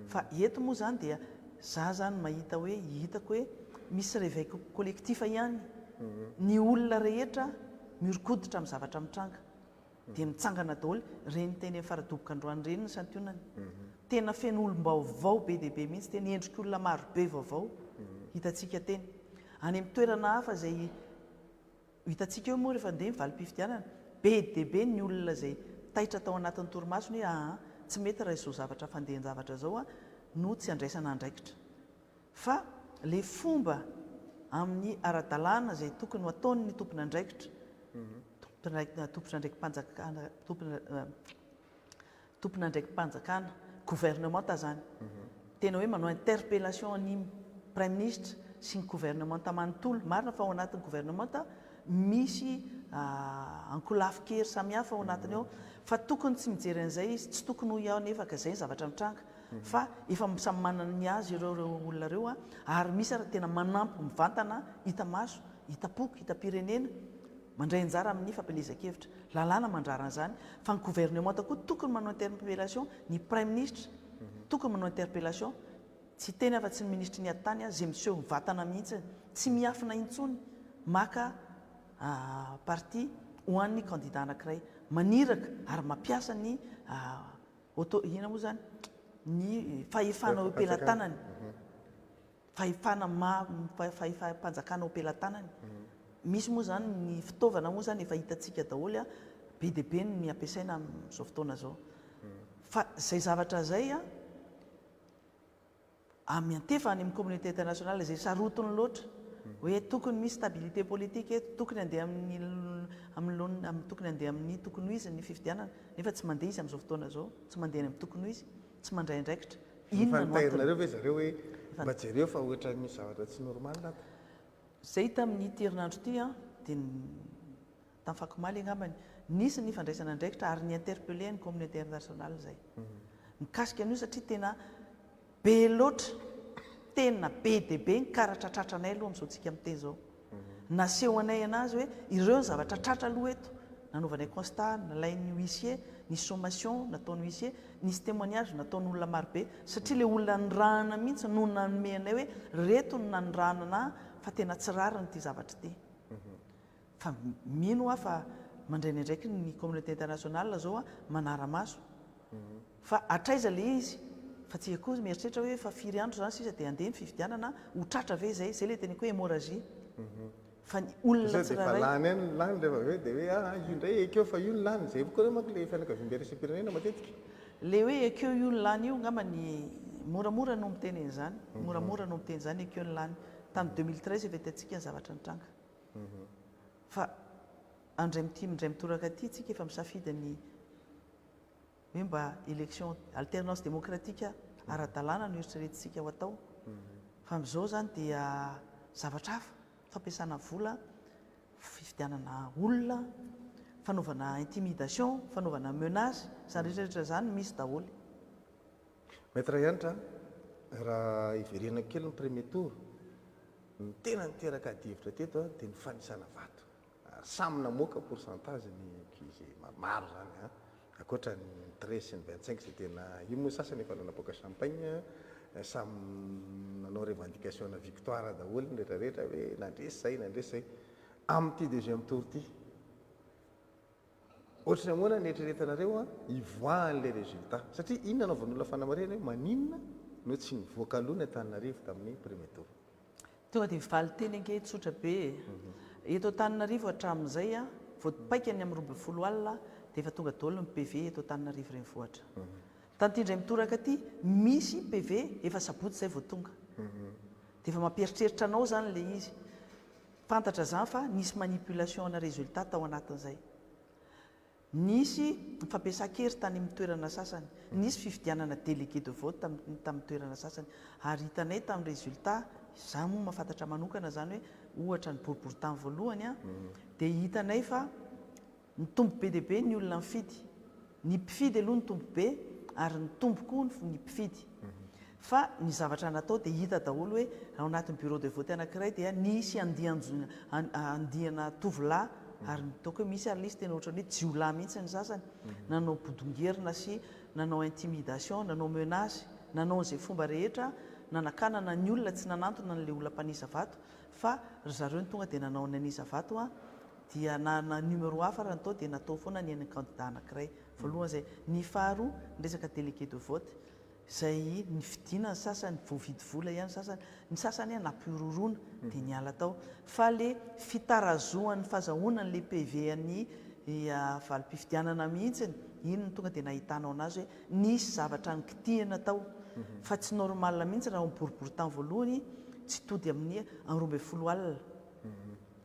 fa eto moa zany dia za zany mahita hoe hitako hoe misy réveil collectif ihany ny olona rehetra miorokoditra amin'ny zavatra mitranga dia mitsangana daholo reny teny faradoboka androany reny ny santionany tena feno olom-baovao be dia be mihitsy tena endrik'olona maro be vaovao hitatsika teny any amin'ny toerana hafa zay hitatsika eo moa rehefa andeha mivalim-pifidianana be dia be ny olona zay taitra tao anatin'ny torimasony hoe tsy mety raha izao zavatra fandehan-javatra zao no tsy andraisana andraikitra fa le fomba amin'ny ara-dalàna zay tokony ho ataony tompona andraikitra tompona ndraiky mpanjakana tompona ndraiky mpanjakana gouvernement zany tena hoe manao interpellation ny prime ministre sy ny gouvernement manontolo marina fa ao anatin'ny gouvernement misy ankolafo kery samihafa ao anatiny ao fa tokony tsy mijery an'izay izy tsy tokony ho iaho nefa ka zay ny zavatra mitranga fa efa samy manana ny azy ireo olona ireo ary misy raha tena manampy mivantana hita maso hita poky hita pirenena mandray anjara amin'ny fampelezan-kevitra lalàna mandrara an'izany fa ny gouvernement koa tokony manao interpellation ny prime ministre tokony manao interpellation tsy teny afa-tsy ny ministre ny atany zay miseho mivantana mihitsy tsy miafina intsony maka parti ho an'ny candidat anankiray maniraka ary mampiasa ny ina moa zany ny fahefana opelan-tanany fahefana mpanjakana opelan-tanany misy moa zany ny fitaovana moa zany efa hitatsika daholo be dia be ny ampiasaina amin'izao fotoana zao fa zay zavatra zay miantefa any amin'ny communauté internationale zay sarotiny loatra hoe tokony misy stabilité politique eto tokony andeha tokony andeha amin'ny tokony ho izy ny fifidianana nefa tsy mandeha izy amin'izao fotoana zao tsy mandeha amin'ny tokony ho izy tsy mandray andraikitra inonantahirinareo ve zareo hoe mba jereo fa ohatra misy zavatra tsy normal ata zay tamin'ny herinandro ity dia tamin'ny fakomaly angambany nisy ny fandraisana andraikitra ary ny interpellé ny communauté internationale zay mikasika an'io satria tena be loatra tena be dia be ny karatra tratranay aloha amin'izao tsika amin'ny teny zao naseho anay anazy hoe ireo ny zavatra tratra aloha eto nanaovanay constat nalain'ny huissier ny sommation nataony huissier nisy témoignage nataon'olona marobe satria le olona nyrahana mihitsy no nanome anay hoe reto no nanyrahana ana fa tena tsy rariny ity zavatra ity fa mino fa mandray ny andraiky ny communauté internationale zao manara-maso fa atraiza le izy fa tsy akoa mieritreritra hoe fa firy andro zany sisa dia andeha ny fifidianana ho tratra ve zay zay le teniko hoe hémorragie fa ny olona tsiraray lany any lany rehefa hoe dia hoe io ndray ekeo fa io ny lany zay koa manko le fianakaviam-be resem-pirenena matetika le hoe ekeo io ny lany io ngamba ny moramora no miteny an'izany moramora no miteny zany ekeo ny lany tamin'ny 2013 efa hitantsika ny zavatra nitranga fa andray mitoraka aty tsika efa misafidy ny hoe mba élection alternance démocratique ara-dalàna no eritreretintsika ho atao fa amin'izao zany dia zavatra hafa fampiasana vola fifidianana olona fanaovana intimidation fanaovana menace zany rehetrarehetra zany misy daholo maître ianitra raha iverenako kely ny premier tour ny tena niteraka adihevitra teto dia ny fanisana vato samy namoaka pourcentage ny cuise maromaro zany akoatra ny 13 sy ny 25 zay tena io moa sasany efa nanapoaka champagne samy nanao revendication na victoire daholo ny rehetrarehetra hoe nandresy zay nandresy zay amin'ity deuxième tour ty ohatra ny amoana ny eritreretanareo ivoahan'le résultat satria inona nanaovan'olona fanamarena hoe maninona no tsy nivoaka aloha ny Antananarivo tamin'ny premier tour tonga dia mivaly teny ange tsotra be eto Antananarivo hatramin'izay voapaika ny amin'ny 20 alina dia efa tonga daholo ny PV eto Antananarivo renivohitra tanty indray mitoraka aty misy PV efa sabotsy izay vao tonga dia efa mampieritreritra anao zany le izy fantatra zany fa nisy manipulation na résultat tao anatin'izay nisy fampiasa-kery tany amin'ny toerana sasany nisy fifidianana délégué de vote tamin'ny toerana sasany ary hitanay tamin'ny résultat za moa mahafantatra manokana zany hoe ohatra ny boriboritany voalohany dia hitanay fa ny tombo be dia be ny olona mifidy ny mpifidy aloha ny tombo be ary ny tombo koa ny mpifidy fa ny zavatra natao dia hita daholo hoe ao anatin'ny bureau de vote anankiray dia nisy andihana tovolahy ary nitaoko hoe misy arliste tena ohatrany hoe jiolahy mihitsy ny sasany nanao bodongerina sy nanao intimidation nanao menace nanao an'izay fomba rehetra nanakanana ny olona tsy nanantona n'le olona mpanisa vato fa ry zareo ny tonga dia nanao ny anisa vato dia na numéro hafa raha natao dia natao foana ny candidat anankiray voalohany zay ny faharoa ny resaka délégué de vote zay ny fidina ny sasany voavidy vola ihany ny sasany nampirorona dia niala tao fa le fitarazoan'ny fahazahoanan'le PV any valim-pifidianana mihitsy iny ny tonga dia nahitanao anazy hoe nisy zavatra nikitihana tao fa tsy normal mihitsy raha boriboritany voalohany tsy tody amin'ny 12 alina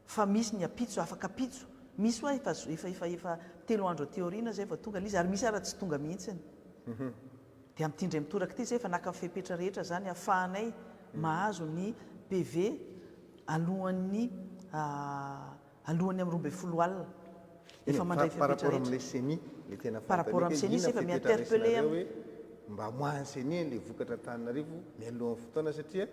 fa misy ny apitso afaka apitso misy hoe efa 3 andro teoriana zay fa tonga lizy ary misy ara tsy tonga mihitsy dia amin'ity indray mitoraka ity zay efa naka fepetra rehetra zany ahafahanay mahazo ny PV alohan'ny amin'ny 12 alina efa mandray fepetra rehetra par rapport amin'ny CENI efa miinterpellé hoe mba moahany CENI le vokatra Antananarivo mialohan'ny fotoana satria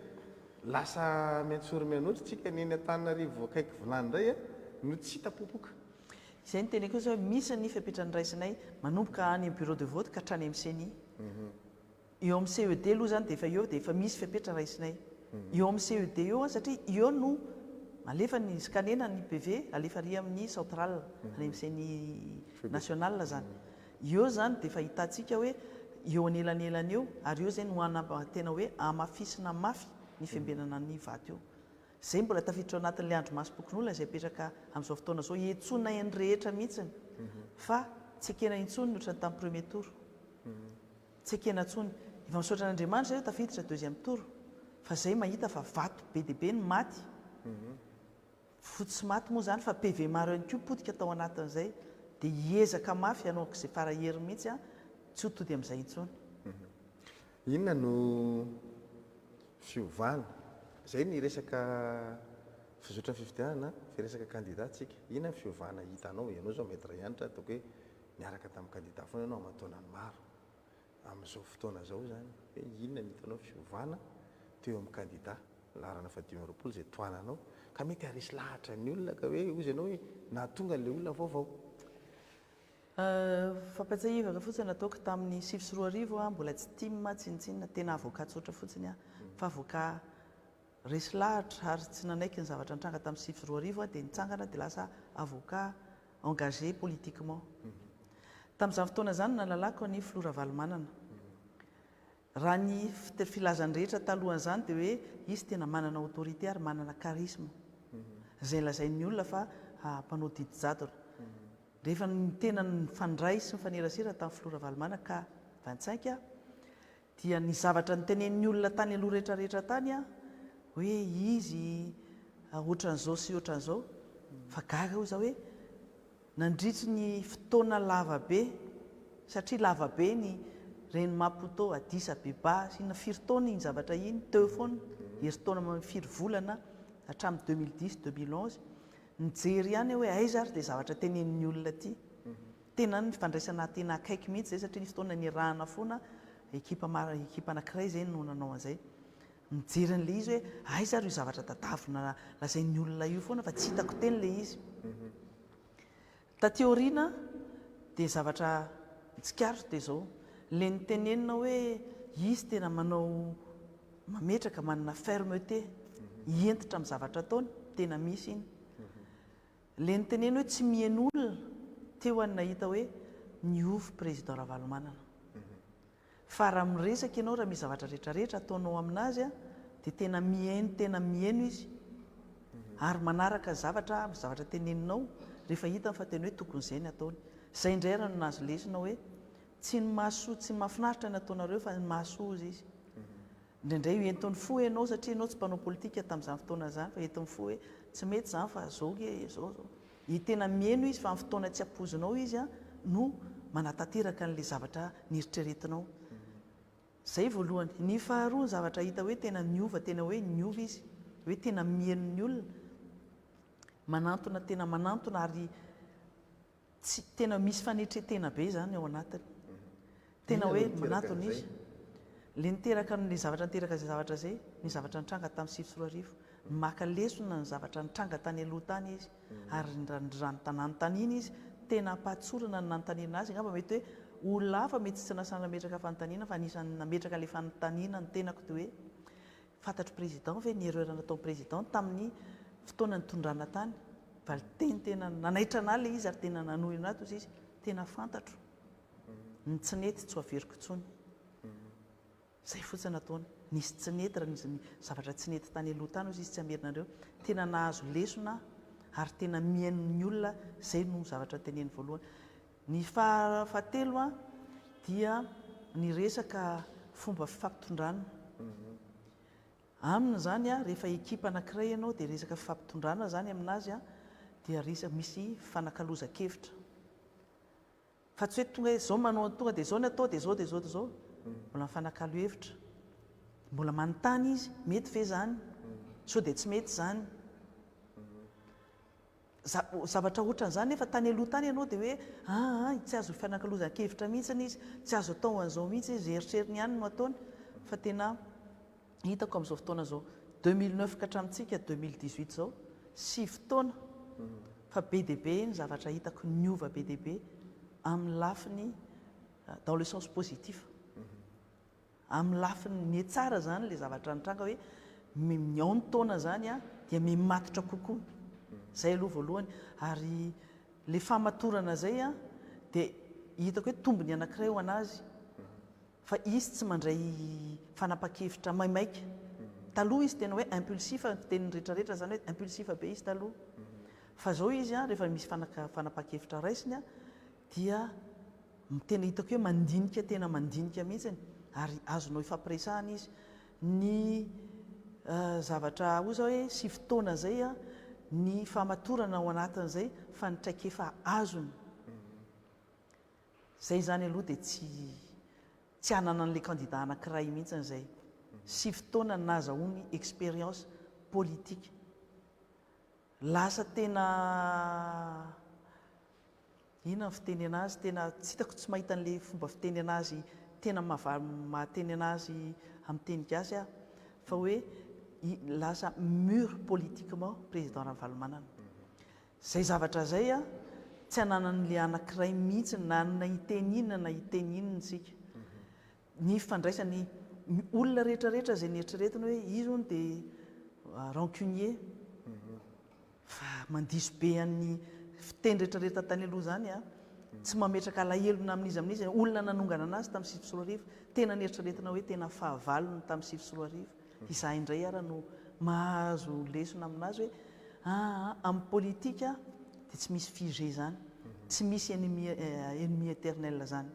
lasa miantsory mianoatra tsika neny Antananarivo akaiky volany indray no tsy hitapopoka izay ny teny koa zao misy ny fepetra ny raisinay manomboka any amin'ny bureau de vote ka hatrany amin'ny CENI eo amin'ny CED aloha zany dia efa eo dia efa misy fepetra raisinay eo amin'ny CED eo satria eo no alefa ny scanena ny PV alefa ry amin'ny central any amin'ny CENI national zany eo zany dia efa hitantsika hoe eo anelany eo ary eo zay no tena hoe amafisina mafy ny fiambenana ny vato eo zay mbola tafiditra ao anatin'le andro masom-pokon'olona izay petraka amin'izao fotoana zao etsona ny rehetra mihitsiny fa tsy ekena intsony nohatra ny tamin'ny premier tour tsy ekena intsony efa misaotra an'Andriamanitra zay tafiditra deuxième tour fa zay mahita fa vato be dia be ny maty fotsy maty moa zany fa PV maro ihany koa potika tao anatin'izay dia hiezaka mafy anaoko izay faraheri mihitsy tsy hotody amin'izay intsony inona no fiovana zay ny resaka fizotra fifidianana firesaka candidat tsika inona ny fiovana hitanao ianao zao maître hianitra ataoko hoe miaraka tamin'ny candidat foana ianao amantaonany maro amin'izao fotoana zao zany hoe inona ny hitanao fiovana teo amin'ny candidat larana fa 2020 zay toananao ka mety harisy lahatra ny olona ka hoe ozy ianao hoe nahatonga n'le olona vaovao fampatsahivaka fotsiny nataoko tamin'ny 7 mbola tsy tima tsinitsinina tena avocat tsotra fotsiny fa avocat resy lahatra ary tsy nanaiky ny zavatra nitranga tamin'ny 7 dia nitsangana dia lasa avocat engagé politiquement tamin'izany fotoana zany nalalako ny Flora Valomanana raha ny filazany rehetra talohan'izany dia hoe izy tena manana autorité ary manana charisme zay lazain'ny olona fa mpanao didy jadona rehefa tena nyfandray sy mifanerasera tamin'ny Flora Valomanana ka 25 dia ny zavatra nytenen'ny olona tany aloha rehetrarehetra tany hoe izy ohatran'izao sy ohatran'izao fa gaga ho zao hoe nandritry ny fotoana lavabe satria lavabe ny reny Maputo Addis Abeba sy na 4 taona iny zavatra iny teo foana herintaona amin'ny 4 volana hatramin'ny 2010-2011 nijery ihany hoe aiza ary dia zavatra tenen'ny olona ty tena ny fandraisana tena akaiky mihitsy zay satria ny fotoana nirahana foana ekipa anankiray zay no nanao an'izay mijery an'le izy hoe aiza ary io zavatra tadavina lazain'ny olona io foana fa tsy hitako teny le izy tateoriana dia zavatra tsikaro dia zao le nytenenina hoe izy tena manao mametraka manana fermeté hientitra amin'ny zavatra ataony tena misy iny le nytenenina hoe tsy mihain'olona teo any nahita hoe niovy président Ravalomanana fa raha miresaka ianao raha misy zavatra rehetrarehetra ataonao aminazy a dia tena mihaino izy ary manaraka zavatra teneninao rehefa hita fa tena hoe tokony izay ny ataony izay indray raha no nazo lesona hoe tsy ny mahasoa tsy mahafinaritra ny ataonareo fa ny mahasoa izy indraindray entony fo ianao satria ianao tsy mpanao politika tamin'izany fotoana zany fa entony fo hoe tsy mety zany fa zao zao tena mihaino izy fa amin'ny fotoana tsy ampozinao izy a no manatanteraka n'le zavatra nieritreretinao zay voalohany ny faharoa ny zavatra hita hoe tena niova tena hoe niova izy hoe tena mihaino ny olona manantona tena manantona ary tsy tena misy fanetretena be zany ao anatiny tena hoe manantona izy le niteraka n'le zavatra niteraka zay zavatra zay ny zavatra nitranga tamin'ny sivy sy roa arivo maka lesona ny zavatra nitranga tany aloha tany izy ary ranotanany izy tena ampatsorana ny nanontaniana azy ngamba mety hoe olona hafa mety tsy nasana nametraka fanontaniana fa anisany nametraka le fanontaniana ny tenako dia hoe fantatro président ve ny erreur nataon'ny président tamin'ny fotoana nitondrana tany va teny tena nanaitra ana le izy ary tena nanohy anato izy tena fantatro ny tsy nety tsy ho averiko intsony zay fotsiny nataony nisy tsy nety raha nisy zavatra tsy nety tany aloha tany izy tsy amerinareo tena nahazo lesona ary tena mihaino ny olona zay no zavatra teneny voalohany ny fahatelo a dia ny resaka fomba fifampitondrana aminy zany a rehefa ekipa anankiray ianao dia resaka fifampitondrana zany aminazy a dia resaka misy fanakalozan-kevitra fa tsy hoe tonga hoe zao manao tonga dia zao ny atao dia zao dia zao dia zao mbola mifanakalo hevitra mbola manontany izy mety ve zany sao dia tsy mety zany zavatra ohatran'izany nefa tany aloha tany ianao dia hoe tsy azo fanakalozan-kevitra mihitsiny izy tsy azo atao an'izao mihitsy izy eritreritiny ihany no ataony fa tena hitako amin'izao fotoana zao 2009 ka hatramintsika 2018 zao sy fotoana fa be dia be ny zavatra hitako niova be dia be amin'ny lafiny dans le sens positif amin'ny lafiny ny tsara zany le zavatra nitranga hoe ao ny taona zany a dia mematotra kokoa zay aloha voalohany ary le famatorana zay a dia hitako hoe tombony anankiray ho anazy fa izy tsy mandray fanapa-kevitra maimaika taloha izy tena hoe impulsif tenin'ny rehetrarehetra zany hoe impulsif be izy taloha fa zao izy a rehefa misy fanapa-kevitra raisiny a dia tena hitako hoe mandinika tena mandinika mihitsiny ary azonao ifampiresahana izy ny zavatra ho zao hoe sy fotoana zay a ny famatorana ao anatin'izay fa nitraikefa azony zay zany aloha dia tsy hanana n'le candidat anankiray mihitsiny zay sy fotoana nazahoany expérience politique lasa tena inona ny fiteny anazy tena tsy hitako tsy mahita n'le fomba fiteny anazy tena mahateny anazy amin'ny teny gasy a fa hoe lasa mur politiquement président Ravalomanana zay zavatra zay a tsy hananan'le anankiray mihitsy na hiteninina na hiteninina tsika ny fandraisany olona rehetrarehetra zay nieritreretiny hoe izy ony dia rancunier fa mandiso be an'ny fiteny rehetrarehetra tany aloha zany a tsy mametraka alahelo amin'izy amin'izy olona nanongana anazy tamin'ny sivy sy roa arivo tena nieritreretina hoe tena fahavalony tamin'ny sivy sy roa arivo izaho indray ara no mahazo lesona aminazy hoe amin'ny politika dia tsy misy figé zany tsy misy ennemi éternel zany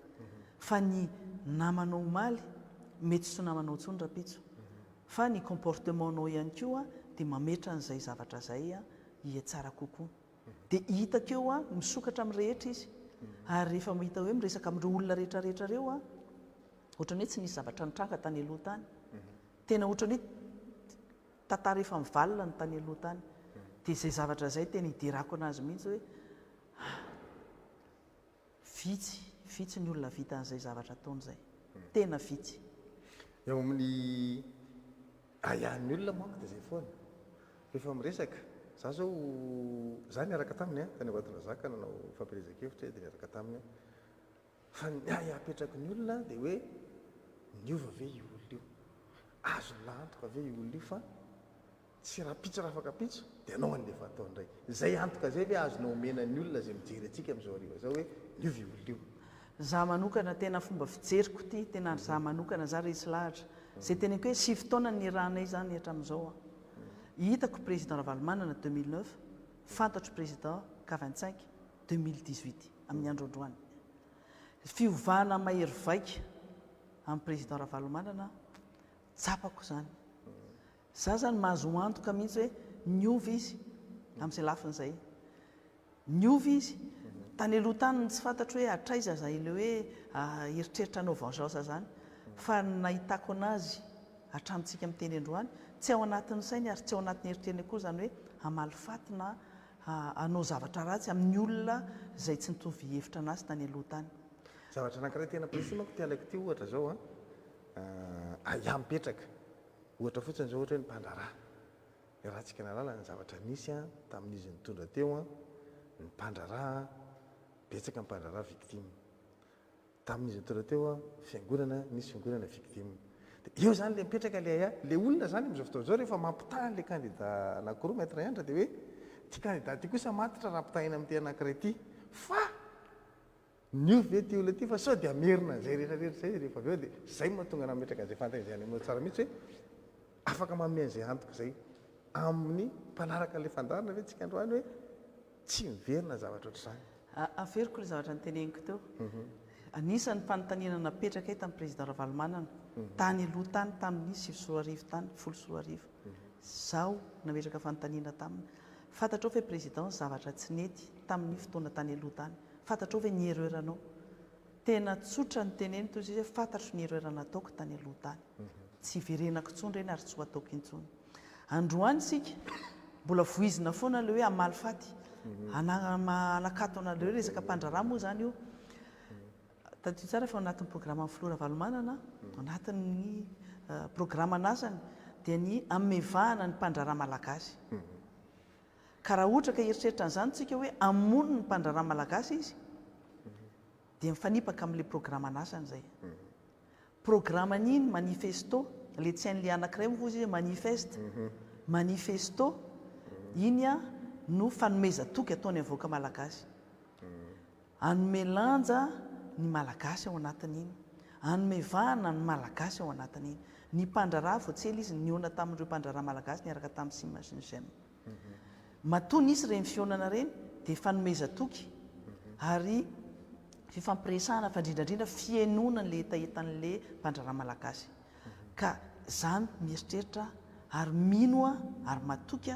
fa ny namanao maly mety tsy namanao ntsony rapitso fa ny comportementnao ihany koa dia mametra n'izay zavatra zay a hiatsara kokoa dia hitakeo a misokatra amin'ny rehetra izy ary rehefa mahita hoe miresaka amin'ireo olona rehetrarehetra reo a ohatrany hoe tsy nisy zavatra nitranga tany aloha tany tena ohatrany hoe tantara efa mivalina ny tany aloha tany dia izay zavatra zay tena hiderako anazy mihitsy hoe vitsy ny olona vita an'izay zavatra ataony zay tena vitsy eo amin'ny ahian'ny olona manko dia zay foana rehefa miresaka za zao za niaraka taminy a tany avatona zaka nanao fampirizakevitra dia niaraka taminy fa apetraka ny olona dia hoe niova ve io olona io azo lantoka ve io olona io fa tsy raha pitso raha afaka pitso dia anao an'le fatao indray zay antoka zay ve azonao omenany olona zay mijery atsika amin'izao ariva zao hoe niova io olona io. Za manokana tena fomba fijeriko ty tena za manokana za resy lahatra zay teneko hoe 7 taona ny rahanay zany hatramin'izao hitako président Ravalomanana 2009 fantatro président K25 2018 amin'ny andro androany fiovana mahery vaika amin'ny président Ravalomanana tsapako zany za zany mahazo antoka mihitsy hoe niova izy amin'izay lafin'izay niova izy tany aloha tany tsy fantatro hoe atraiza za ile hoe eritreritra anao vengeance zany fa nahitako anazy hatramintsika amin'ny teny androany tsy ao anatin'ny sainy ary tsy ao anatin'ny eritreriny koa zany hoe amalifaty na anao zavatra ratsy amin'ny olona zay tsy nitovy hevitra anazy tany aloha tany. Zavatra anankiray tena presimako tialako ty ohatra zao iaho mipetraka ohatra fotsiny zao ohatra hoe ny mpandraraha raha tsika nalala ny zavatra nisy tamin'izy nitondra teo ny mpandraraha betsaka mpandraraha victime tamin'izy nitondra teo fiangonana nisy fiangonana victime eo zany le mipetraka le olona zany am'izao fotoana zao rehefa mampitahany le candidat anankiroa maître Andra dia hoe ty candidat ty kosa matitra raha mpitahina amin'ity anankiray ty fa niovy ve ty olona ty fa sao dia amerina zay rehetrarehetra zay rehefa avy eo dia zay mahatonga ana mipetraka an'izay fantaizany aminao tsara mihitsy hoe afaka manome an'izay antoka zay amin'ny mpanaraka le fandarina ve tsika androany hoe tsy miverina zavatra ohatr'izany. Averiko le zavatra nyteneniko teo anisan'ny fanontaniana napetraka tamin'ny président Ravalomanana tany aloha tany tamin'ny 7 tany 10 zaho nametraka fanontaniana taminy fantatrao fe président zavatra tsy nety tamin'ny fotoana tany aloha tany fantatrao ve ny erreuranao tena tsotra ny teneny toy izy hoe fantatro ny erreur nataoko tany aloha tany tsy verenako intsony reny ary tsy ho ataoko intsony androany sika mbola voizina foana le hoe amalifaty anakato ana le hoe resaka mpandraraha moa zany io tadio tsara fa anatin'ny programme amin'ny Flora Valomanana anatin'ny programme anasany dia ny amevahana ny mpandraraha malagasy ka raha ohatra ka eritreritra an'izany tsika hoe amono ny mpandraraha malagasy izy dia mifanipaka amin'le programme anasany zay programme an'iny manifesto le tsy hain'le anankiray moa izy manifeste manifesto iny no fanomezatoky ataony avoaka malagasy anome lanja ny malagasy ao anatin'iny anomevahana ny malagasy ao anatin'iny ny mpandraraha voatsely izy niona tamin'ireo mpandraraha malagasy niaraka tamin'ny sima sy ny sema matoa nisy reny fionana reny dia fanomezatoky ary fifampiresahana fa indrindrandrindra fienonany le etaetan'le mpandraraha malagasy ka zany mieritreritra ary mino ary matoky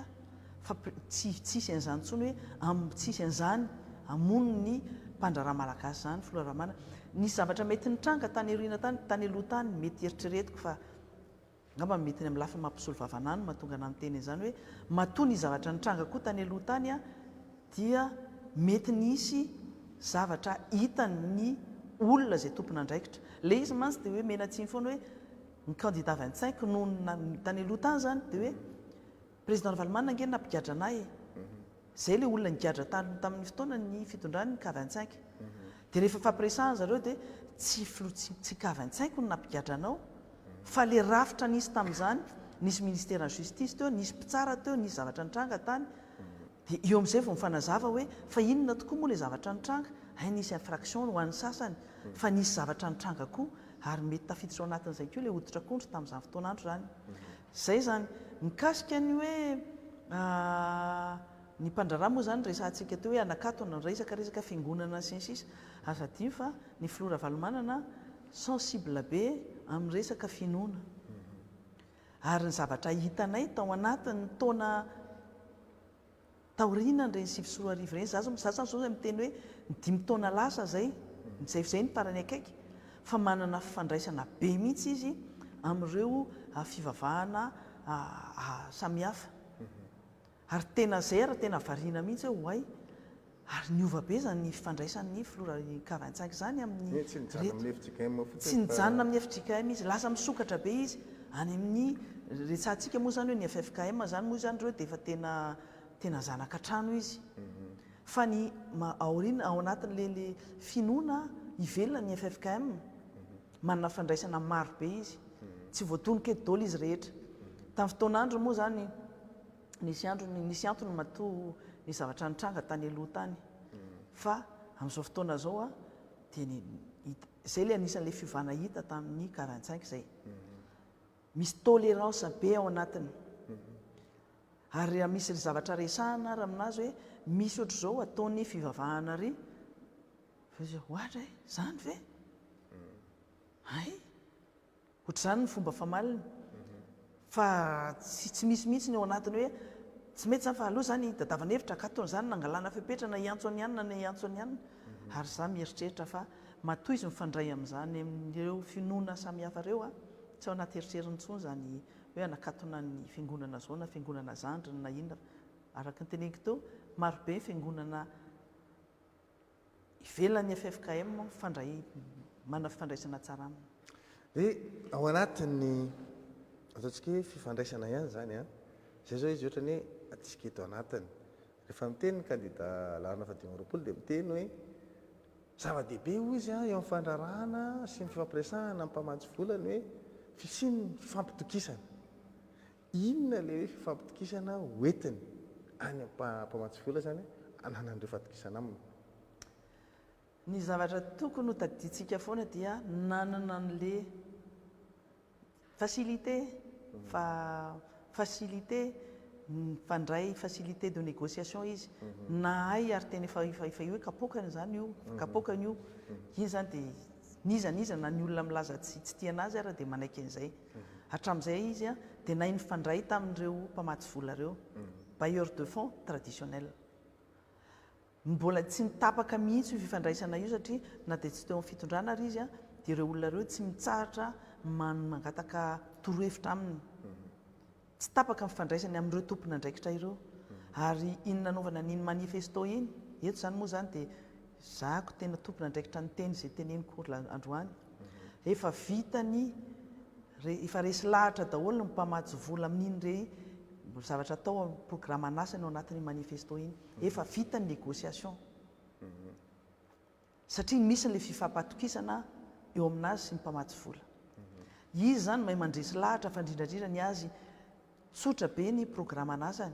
fa tsisy an'izany ntsony hoe tsisy an'izany amono ny mpandraraha malagasy zany Flora Mana nisy zavatra mety nitranga tany erina tany aloha tany mety eritreretiko fa ngamba mety ny amin'ny lafiny mampisolo vavanano mahatonga ana miteny an'izany hoe matoa ny zavatra nitranga koa tany aloha tany dia mety nisy zavatra hitany olona zay tompona andraikitra le izy mantsy dia hoe menatsiny foana hoe ny candidat 25 noho tany aloha tany zany dia hoe président Ravalomanana nge nampigadra anahy zay le olona nigadra tamin'ny fotoana ny fitondrany K25 dia rehefa fampiresahana zareo dia tsy K25 no nampigadra anao fa le rafitra nisy tamin'izany nisy ministère en justice teo nisy mpitsara teo nisy zavatra nitranga tany dia eo amin'izay vao mifanazava hoe fa inona tokoa moa le zavatra nitranga nisy infraction ho an'ny sasany fa nisy zavatra nitranga koa ary mety tafiditra ao anatin'izay koa le hoditra kondro tamin'izany fotoanandro zany zay zany mikasika ny hoe ny mpandraraha moa zany resantsika teo hoe anakato na resaka fiangonana sy ny sisa azadio fa ny Flora Valomanana sensible be amin'ny resaka finoana ary ny zavatra hitanay tao anatin'ny taona taoriana reny 7 reny za zany miteny hoe ny 5 taona lasa zay ny parany akaiky fa manana fifandraisana be mihitsy izy amin'ireo fivavahana samihafa ary tena zay ary tena variana mihitsy hoe hoay ary niova be zany ny fifandraisan'ny Flora K25 zany amin'ny tsy nijanona amin'ny FJKM izy lasa misokatra be izy any amin'ny retsantsika moa zany hoe ny FFKM zany moa zany reo dia efa tena tena zanaka trano izy fa ny aorina ao anatin'le finoana ivelona ny FFKM manana fandraisana maro be izy tsy voatonika eto daholo izy rehetra tamin'ny fotoan'andro moa zany nisy antony matoa ny zavatra nitranga tany aloha tany fa amin'izao fotoana zao a dia zay le anisan'le fiovana hita tamin'ny 45 zay misy tolérance be ao anatiny ary raha misy zavatra resahana raha aminazy hoe misy ohatr' zao ataony fivavahana ry ohatra zany ve ay ohatr'izany ny fomba famalina fa tsy misy mihitsy ny ao anatiny hoe tsy mety zany fa aloha zany dadavanevitra akatony zany nangalana fepetrana iantso any anina ny iantso any anina ary za mieritreritra fa matoa izy mifandray amin'izany amin'ireo finoana samihafa ireo a tsy ao anaty eritreriny intsony zany hoe anakatona ny fiangonana zao na fiangonana zandriny na inona araka ny teneniko teo marobe fiangonana ivelan'ny FFKM manana fifandraisana tsara aminy dia ao anatin'ny ataontsika hoe fifandraisana ihany zany a zay zao izy ohatra ny hoe atsika eto anatiny rehefa miteny ny kandida larina fahadimy-roapolo dia miteny hoe zava-dehibe hoy izy a eo amin'ny fandrarahana sy ny fifampiresahana mpamatsy volany hoe fisiny fifampitokisana inona le hoe fifampitokisana hoentiny any mpamatsy vola zany ananan'ireo fahatokisana aminy ny zavatra tokony ho tadiditsika foana dia nanana an'le facilité mifandray facilité de négociation izy nahay ary teny efa hoe kapokany zany io kapokany io iny zany dia nizaniza na ny olona milaza tsy tianazy ary dia manaiky an'izay hatramin'izay izy a dia nahay nifandray tamin'ireo mpamatsy vola ireo bailleur de fonds traditionnel mbola tsy mitapaka mihitsy io fifandraisana io satria na dia tsy teo amin'ny fitondrana ary izy a dia ireo olona ireo tsy mitsahatra mangataka torohevitra aminy tsy tapaka mifandraisany amin'ireo tompona andraikitra ireo ary iny nanaovana n'iny manifesto iny eto zany moa zany dia zako tena tompona andraikitra ny teny zay teneniko androany efa vitany efa resy lahatra daholo ny mpamatsy vola amin'iny re zavatra atao programa anasany ao anatin'ny manifesto iny efa vita ny négociation satria misy n'le fifampatokisana eo aminazy sy ny mpamatsy vola izy zany mahay mandresy lahatra fa indrindrandrindra ny azy tsotra be ny programa anasany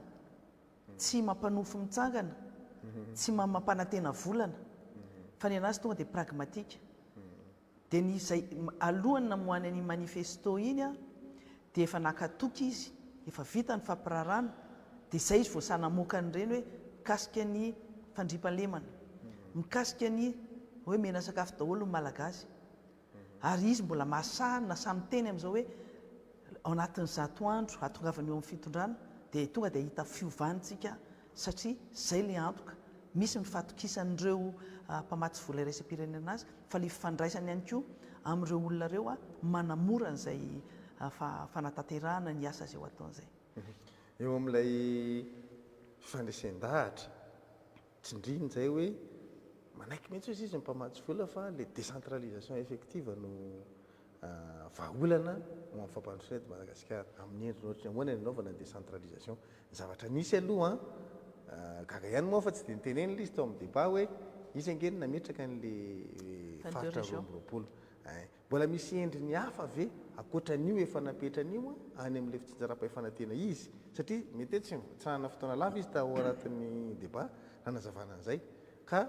tsy mampanofo mitsangana tsy mampanantena volana fa ny anazy tonga dia pragmatika dia nizay alohany namoany ny manifesto iny a dia efa nakatoky izy efa vita ny fampirarana dia izay izy voasanamoaka n'ireny hoe mikasika ny fandriampalemana mikasika ny hoe mena sakafo daholo ny malagasy ary izy mbola masahana samy teny amin'izao hoe ao anatin'ny zato andro atongavany eo amin'ny fitondrana dia tonga dia hita fiovantsika satria zay le antoka misy mifatokisanyireo mpamatsy vola iraisam-pirenena azy fa le fifandraisany ihany koa amin'ireo olona ireo a manamora n'izay fanatanterahana ny asa zay ho ataon'izay eo amin'ilay fifandraisan-dahatra tsindriny zay hoe manaiky mihitsy izy izy mpamatsy vola fa le décentralisation effective no vahaolana ho amin'ny fampandrosoana eto Madagasikara amin'ny endriny ohatry ahoana ny naovana ny décentralisation ny zavatra nisy aloha gaga ihany moa fa tsy dia niteneny ilay izy tao amin'ny débat hoe izy angeny nametraka n'le faritra roapolo mbola misy endriny hafa ave akoatran'io efa napetran'io any amin'le fitsinjaram-pahefanantena izy satria mety tsy hanana fotoana lava izy tao anatin'ny débat nanazavana an'izay ka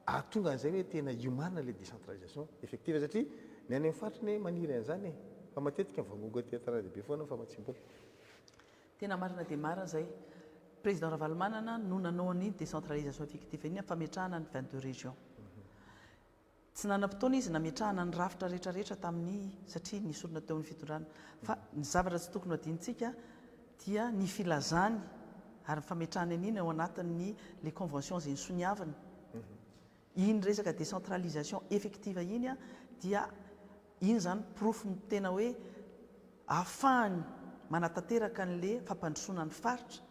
ahatonga an'izay hoe tena iomana le décentralisation effective satria ny any amin'ny fatriny hoe maniry an'izany fa matetika mivangongo aty-tara-dehibe foana fa matsimboka tena marina dia marina zay président Ravalomanana no nanao ny décentralisation effective iny fametrahana ny 22 régions tsy nanam-potoana izy nametrahana ny rafitra rehetrarehetra tamin'ny satria nisorona teo amin'ny fitondrana fa ny zavatra tsy tokony adintsika dia ny filazany ary ny fametrahana an'iny ao anatin'ny les conventions zay nisoniavana iny resaka décentralisation effective iny a dia iny zany profo tena hoe ahafahany manatanteraka n'le fampandrosoana ny faritra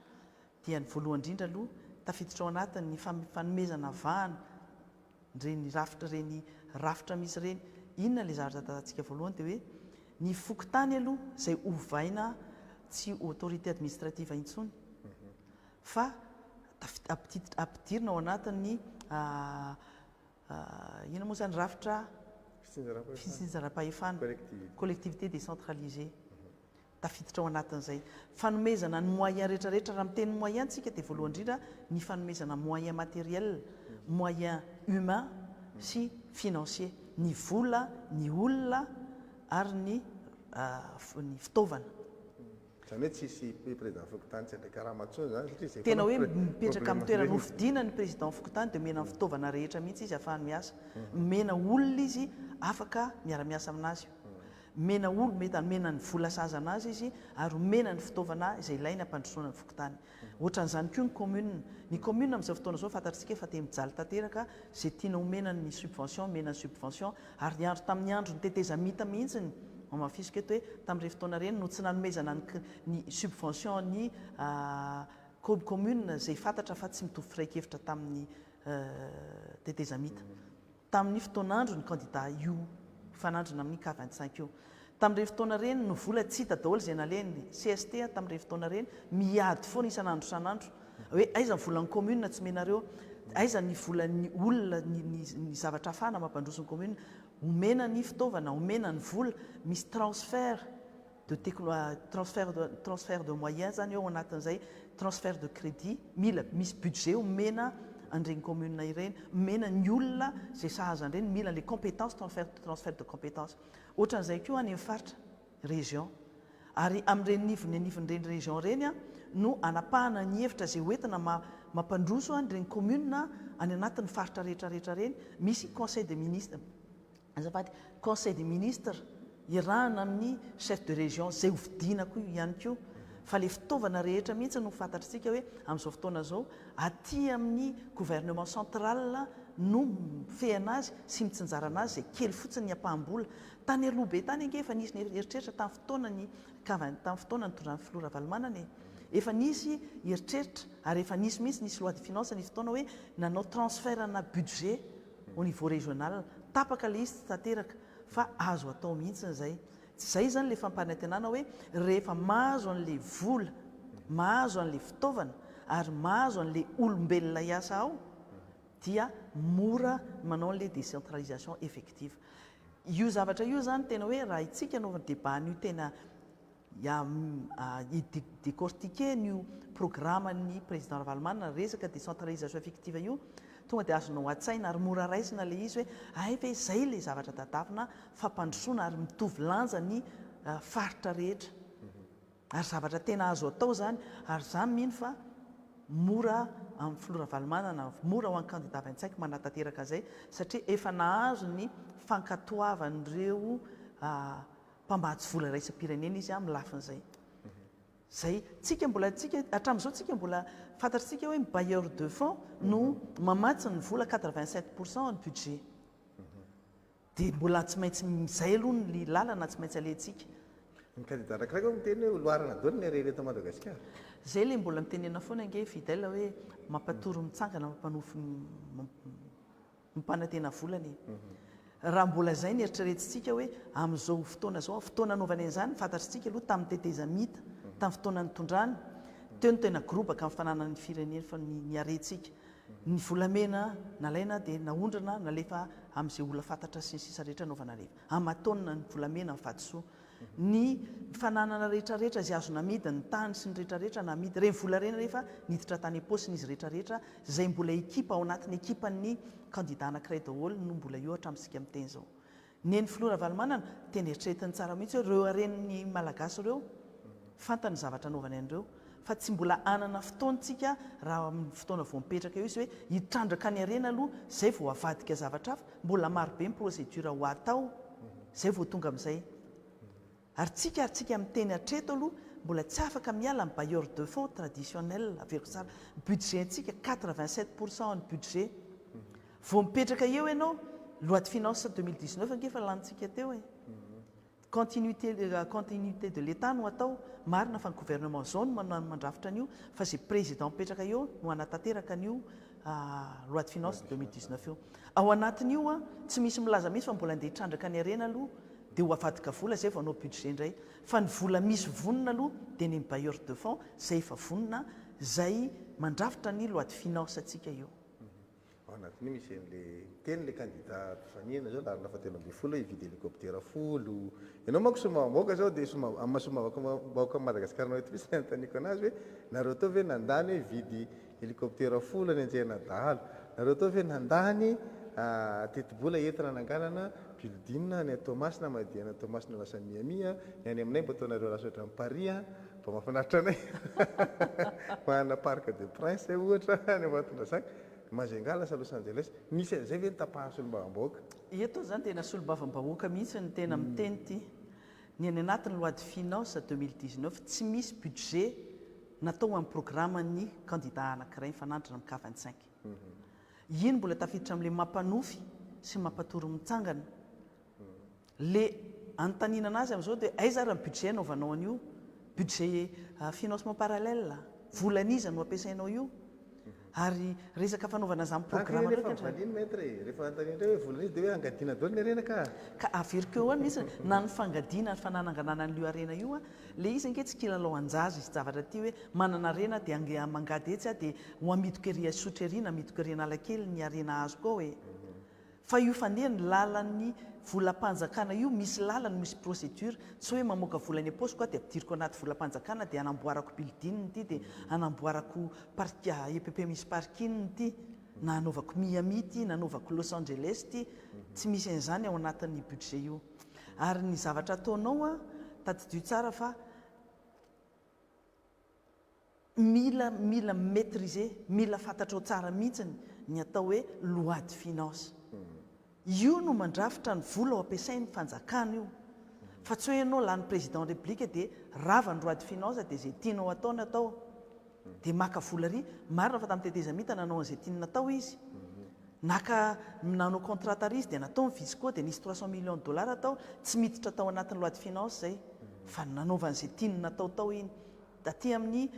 dia ny voalohany indrindra aloha tafiditra ao anatin'ny fanomezana vahana reny rafitra misy reny inona le zavatra tatantsika voalohany dia hoe ny fokotany aloha zay ovaina tsy autorité administrative intsony fa ampidirina ao anatin'ny ina moa zany rafitra fisinjaram-pahefana collectivité décentralisée tafiditra ao anatin'izay fanomezana ny moyen rehetrarehetra raha miteny moyen tsika dia voalohany indrindra ny fanomezana moyen matériel moyen humain sy financier ny vola ny olona ary ny fitaovana zany hoe tsisy président Fokotany tsy ndraiky raha matsony zany satria tena hoe mipetraka amin'ny toerana hofidiana ny président Fokotany dia mena amin'ny fitaovana rehetra mihitsy izy ahafahany miasa mena olona izy afaka miara-miasa aminazy mena olo mena ny vola sazana azy izy ary mena ny fitaovana izay ilaina hampandrosoana ny Fokotany ohatran'izany koa ny commune amin'izao fotoana izao fantatritsika efa te mijaly tanteraka zay tiana homena ny subvention mena ny subvention ary ny andro tamin'ny andro ny tetezamita mihitsiny mafisika eto hoe tamin'ireny fotoana reny no tsy nanomezana ny subvention ny commune zay fantatra fa tsy mitovy firaikevitra tamin'ny tetezamita tamin'ny fotoanandro ny candidat io fanandrina amin'ny K25 io tamin'ireny fotoana reny no vola tsy hita daholo zay naleny CST tamin'ireny fotoana reny miady foana isanandro isanandro hoe aiza ny volan'ny commune tsy menareo aiza ny volan'ny olona ny zavatra afana mampandroso ny commune homena ny fitaovana homena ny vola misy transfert de moyens zany eo anatin'izay transfert de crédit misy budget homena an'ireny commune ireny mena ny olona zay sahazan'ireny mila les compétences transfert de compétences ohatran'izay koa any amin'ny faritra région ary amin'ireny nivin'ireny région reny no anapahana ny hevitra zay hoentina mampandroso an'ireny commune any anatin'ny faritra rehetrarehetra reny misy conseil des ministres conseil des ministres irahana amin'ny chef de région zay hovidina koa ihany koa fa le fitaovana rehetra mihitsy no fantatritsika hoe amin'izao fotoana zao aty amin'ny gouvernement central no fehana azy sy mitsinjarana azy zay kely fotsiny ny ampaham-bola tany aloha be tany ange efa nisy ny eritreritra tamin'ny fotoanany tamin'ny fotoanany tondran'ny Flora Valmanana efa nisy eritreritra ary efa nisy loi de finance ny fotoana hoe nanao transfertna budget au niveau régional tapaka le izy tanteraka fa azo atao mihitsy zay zany le fampanantenana hoe rehefa mahazo an'le vola mahazo an'le fitaovana ary mahazo an'le olombelona hiasa ao dia mora manao an'le décentralisation effective io zavatra io zany tena hoe raha itsika naovany débat n'io tena décortiquer n'io programme ny président Ravalmanana resaka décentralisation effective io tonga dia azonao atsaina ary mora raisina le izy hoe ve zay le zavatra tadavina fampandrosoana ary mitovy lanja ny faritra rehetra ary zavatra tena azo atao zany ary zany mino fa mora amin'ny Flora Valmanana mora ho an'ny candidat 25 manatanteraka zay satria efa nahazo ny fankatoavan'ireo mpambatsy vola raisam-pirenena izy amin'ny lafin'izay zay hatramin'izao tsika mbola fantatritsika hoe bailleur de fonds no mamatsy ny vola 87% ny budget dia mbola tsy maintsy zay aloha ny lalana tsy maintsy alentsika ny candidat anankiray koa miteny hoe loarana daholo ny rehetra eto Madagasikara zay le mbola mitenena foana ange fidèle hoe mampatory mitsangana mampanofy mimpanantena volany raha mbola zay ny eritreretintsika hoe amin'izao fotoana zao fotoana anaovana an'izany fantatritsika aloha tamin'ny tetezamita tamin'ny fotoana ny tondrany teo ny tena grobaka amin'ny fananany firenena fa ny arentsika ny volamena nalaina dia naondrana nalefa amin'izay olona fantatra sy ny sisa rehetra anaovana rehefa amatonina ny volamena ny vadisoa ny fananana rehetrarehetra zay azo namidy ny tany sy ny rehetrarehetra namidy reny vola reny rehefa niditra tany am-paosiny izy rehetrarehetra zay mbola ekipa ao anatin'ny ekipan'ny candidat anankiray daholo no mbola eo hatramintsika miteny zao neny Flora Valmanana tena eritreretiny tsara mihitsy hoe reo aren'ny malagasy ireo fantany zavatra anaovany an'ireo fa tsy mbola anana fotoantsika raha amin'ny fotoana vao mipetraka eo izy hoe hitrandraka ny arena aloha zay vao avadika zavatra hafa mbola marobe ny procédure ho atao zay vao tonga amin'izay ary tsika miteny hatreto aloha mbola tsy afaka miala amin'ny bailleur de fonds traditionnel averiko tsara budgetintsika 87% ny budget vao mipetraka eo ianao loi de finance 2019 angefa lanitsika teo continuité de l'état no atao marina fa ny gouvernement zao no mandrafitra an'io fa zay président mipetraka eo no anatanteraka an'io loi de finance 2019 io ao anatin'io tsy misy milaza mihitsy fa mbola andeha hitrandraka ny arena aloha dia ho avadika vola zay vao anao budget indray fa ny vola misy vonona aloha dia ny bailleur de fonds zay efa vonona zay mandrafitra ny loi de finance atsika io. Ao anatiny misy an'le teny le candidat mpifanina zao larina fa telo ambin'ny folo hividy hélicoptère folo. Ianao manko somavamoaka zao dia amasomabaoka Madagasikara nao eto misy antaniko anazy hoe nareo tao ve nandany hoe vidy hélicoptère folo ny anjehanadahalo, nareo tao ve nandany tetibola entina nangalana building ny Tomasina madina Tomasina lasa miamia ny any aminay mba ataonareo lasa oatra amin'ny Paris mba mahafinaritra anay manana Parc des Princes ohatra ny Ambatondrazaka Mazengala sa Los Angeles misy an'izay ve nitapaha solombavam-bahoaka eto zany tena solombavam-bahoaka mihitsy ny tena miteny ity ny any anatin'ny loi de finance 2019 tsy misy budget natao amin'ny programme ny candidat anankiray mifanandrina amin'ny K25 iny mbola tafiditra amin'le mampanofy sy mampatory mitsangana le anontaninana azy amin'izao dia aiza raha ny budget anaovanao an'io budget financement parallèle volan'iza no ampiasainao io ary resaka fanaovana zany programme rehefa valiny maître rehefa antanindray hoe volan'izy dia hoe angadiana daholo ny arena ka averik eo any misy na ny fangadiana ny fanananganana n'io arena io le izy anke tsy kilalao anjazy izy zavatra ty hoe manana arena dia mangady etsy dia ho amidiko ery sotry ery na amidiko ery analakely ny arena azo koa hoe fa io fandeha ny lalan'ny volam-panjakana io misy lalany misy procédure tsy hoe mamoaka volany aposy koa dia ampidiriko anaty volam-panjakana dia anamboarako building ty dia anamboarako parkia EPP misy parking ty na anaovako Miami ty na anaovako Los Angeles ty tsy misy an'izany ao anatin'ny budget io ary ny zavatra ataonao tadidio tsara fa mila maîtriser mila fantatrao tsara mihitsy ny atao hoe loi de finance io no mandrafitra ny vola ao ampiasain'ny fanjakana io fa tsy hoe ianao lany président république dia rava ny loi de finance dia zay tianao atao natao dia maka vola ry marina fa tamin'ny tetezamita nanao an'izay tiany natao izy naka nanao contrat tarisy dia natao ny visco dia nisy 300 millions de dollars atao tsy miditra tao anatin'ny loi de finance zay fa nanaovan'izay tiany nataotao iny daty amin'ny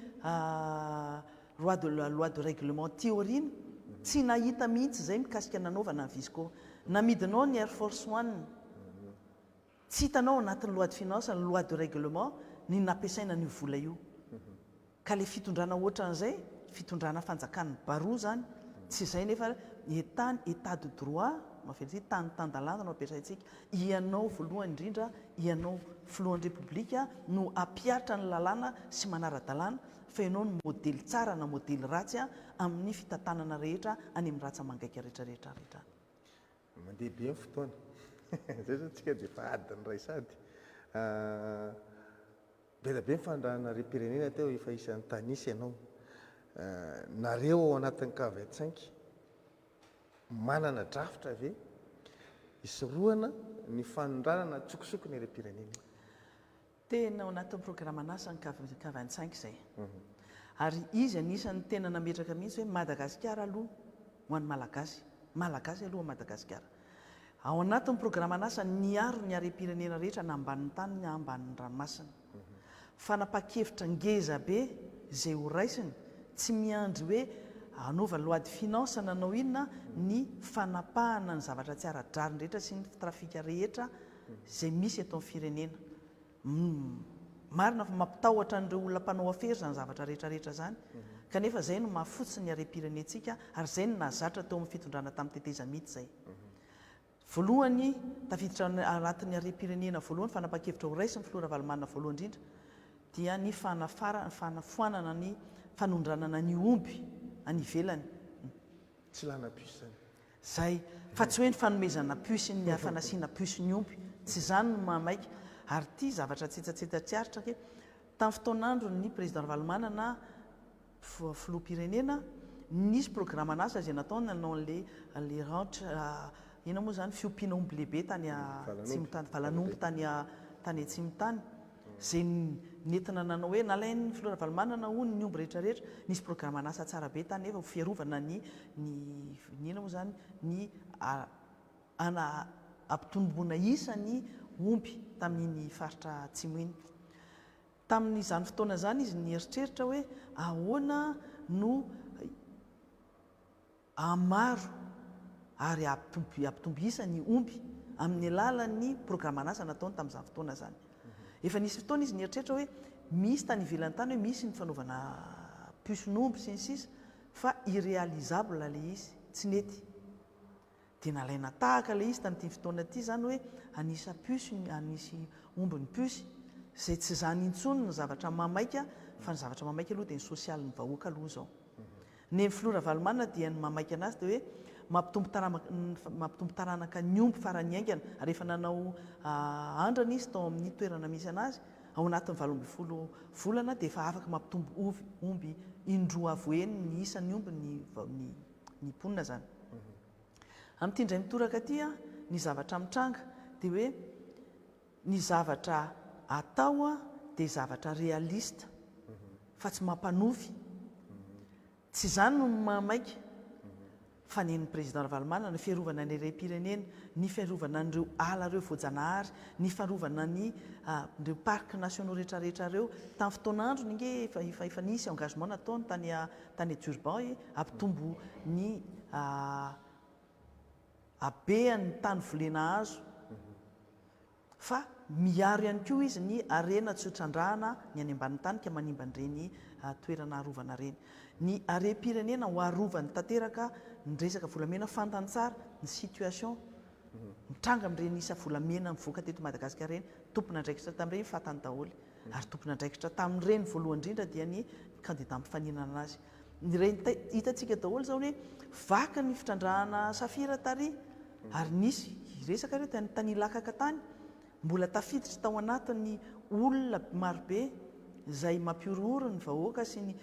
loi de règlement théorine tsy nahita mihitsy zay mikasika nanaovana ny visco namidinao ny Air Force One tsy hitanao anatin'ny loi de finance ny loi de règlement ny nampiasaina ny vola io ka le fitondrana ohatran'izay fitondrana fanjakana baroa zany tsy zay nefa état de droit mafelitsy tany-tandalana no ampiasaintsika ianao voalohany indrindra ianao filohan'ny république no ampiatra ny lalàna sy manara-dalàna fa ianao ny modely tsara na modely ratsy amin'ny fitantanana rehetra any amin'ny ratsa mangaika rehetrarehetra mandeha be ny fotoana zay zao tsika dia efa adiny ray sady bela be mifandrahana rem-pirenena teo efa isan'ny tanisy ianao nareo ao anatin'ny K25 manana drafitra ve isorohana ny fanondranana tsokosoko ny rem-pirenena tena ao anatin'ny programme anasa ny K25 zay ary izy anisan'ny tena nametraka mihitsy hoe Madagasikara aloha ho an'ny malagasy aloha Madagasikara ao anatin'ny programme anasa niaro ny harem-pirenena rehetra na ambanin'ny tany na ambanin'ny ranomasina fanapa-kevitra ngeza be zay ho raisiny tsy miandry hoe anaova loi de finance nanao inona ny fanapahana ny zavatra tsy ara-drariny rehetra sy ny trafika rehetra zay misy eto amin'ny firenena marina fa mampitahotra n'ireo olona mpanao afery zany zavatra rehetrarehetra zany kanefa zay no mahafotsiny ny harem-pirenentsika ary zay no nahazatra teo amin'ny fitondrana tamin'ny tetezamity zay voalohany tafiditra anatin'ny harem-pirenena voalohany fanapa-kevitra ho raisy ny filora valomanina voalohany indrindra dia ny fanafoanana ny fanondranana ny omby any ivelany tsy lana puce zay fa tsy hoe ny fanomezana puce ny fanasiana puce ny omby tsy zany no mamaika ary ty zavatra tsetsatsetatsy aritra ke tamin'ny fotoanandro ny président Valomana na filoham-pirenena nisy programme anasa zay nataony nanao le ranch ina moa zany fiompiana omby lehibe tany Atsimitany Valanomby tany Atsimitany zay nentina nanao hoe nalain'ny filora Valomana hono ny omby rehetrarehetra nisy programme anasa tsara be tany nefa ho fiarovana ny ina moa zany ny ampitomboana isa ny omby tamin'iny faritra atsimo iny tamin'izany fotoana zany izy nieritreritra hoe ahoana no amaro ary ampitombo isa ny omby amin'ny alalan'ny programme anasa nataony tamin'izany fotoana zany efa nisy fotoana izy nieritreritra hoe misy tany ivelany tany hoe misy ny fanaovana pusinomby sy ny sisa fa irréalisable le izy tsy nety dia nalaina tahaka le izy tamin'ity fotoana ity zany hoe anisa pusy anisy ombiny pusy zay tsy zany intsony ny zavatra mamaika fa ny zavatra mamaika aloha dia ny sosialy ny vahoaka aloha zao ny filora valomana dia ny mamaika anazy dia hoe mampitombo taranaka ny omby farany aingana rehefa nanao andrana izy tao amin'ny toerana misy anazy ao anatin'ny 12 volana dia efa afaka mampitombo omby indroa avoeny ny isan'ny omby ny ponina zany amin'ity indray mitoraka aty a ny zavatra mitranga dia hoe ny zavatra atao a dia zavatra réaliste fa tsy mampanofy tsy zany no mamaika fa ny président Ravalomana ny fiarovana ny rem-pirenena ny fiarovana n'ireo ala reo voajanahary ny fiarovana nireo parcs nationaux rehetrarehetra reo tamin'ny fotoan'andro ninge efa nisy engagement nataony tany Durban ampitombo ny abean'ny tany volena azo fa miaro ihany koa izy ny arena tsy hotrandrahana ny any ambanin'ny tany ka manimba n'ireny toerana arovana reny ny arem-pirenena ho arovany tanteraka ny resaka volamena fantantsara ny situation mitranga amin'ireny isa volamena mivoaka teto Madagasikara reny tompona andraikitra tamin'ireny fatany daholo ary tompona andraikitra tamin'ireny voalohany indrindra dia ny candidat ampifaninana azy reny hitantsika daholo zao hoe vaka ny fitrandrahana safira tary ary nisy resaka reo tany lakaka tany mbola tafiditra tao anatin'ny olona marobe izay mampiorohoro ny vahoaka sy ny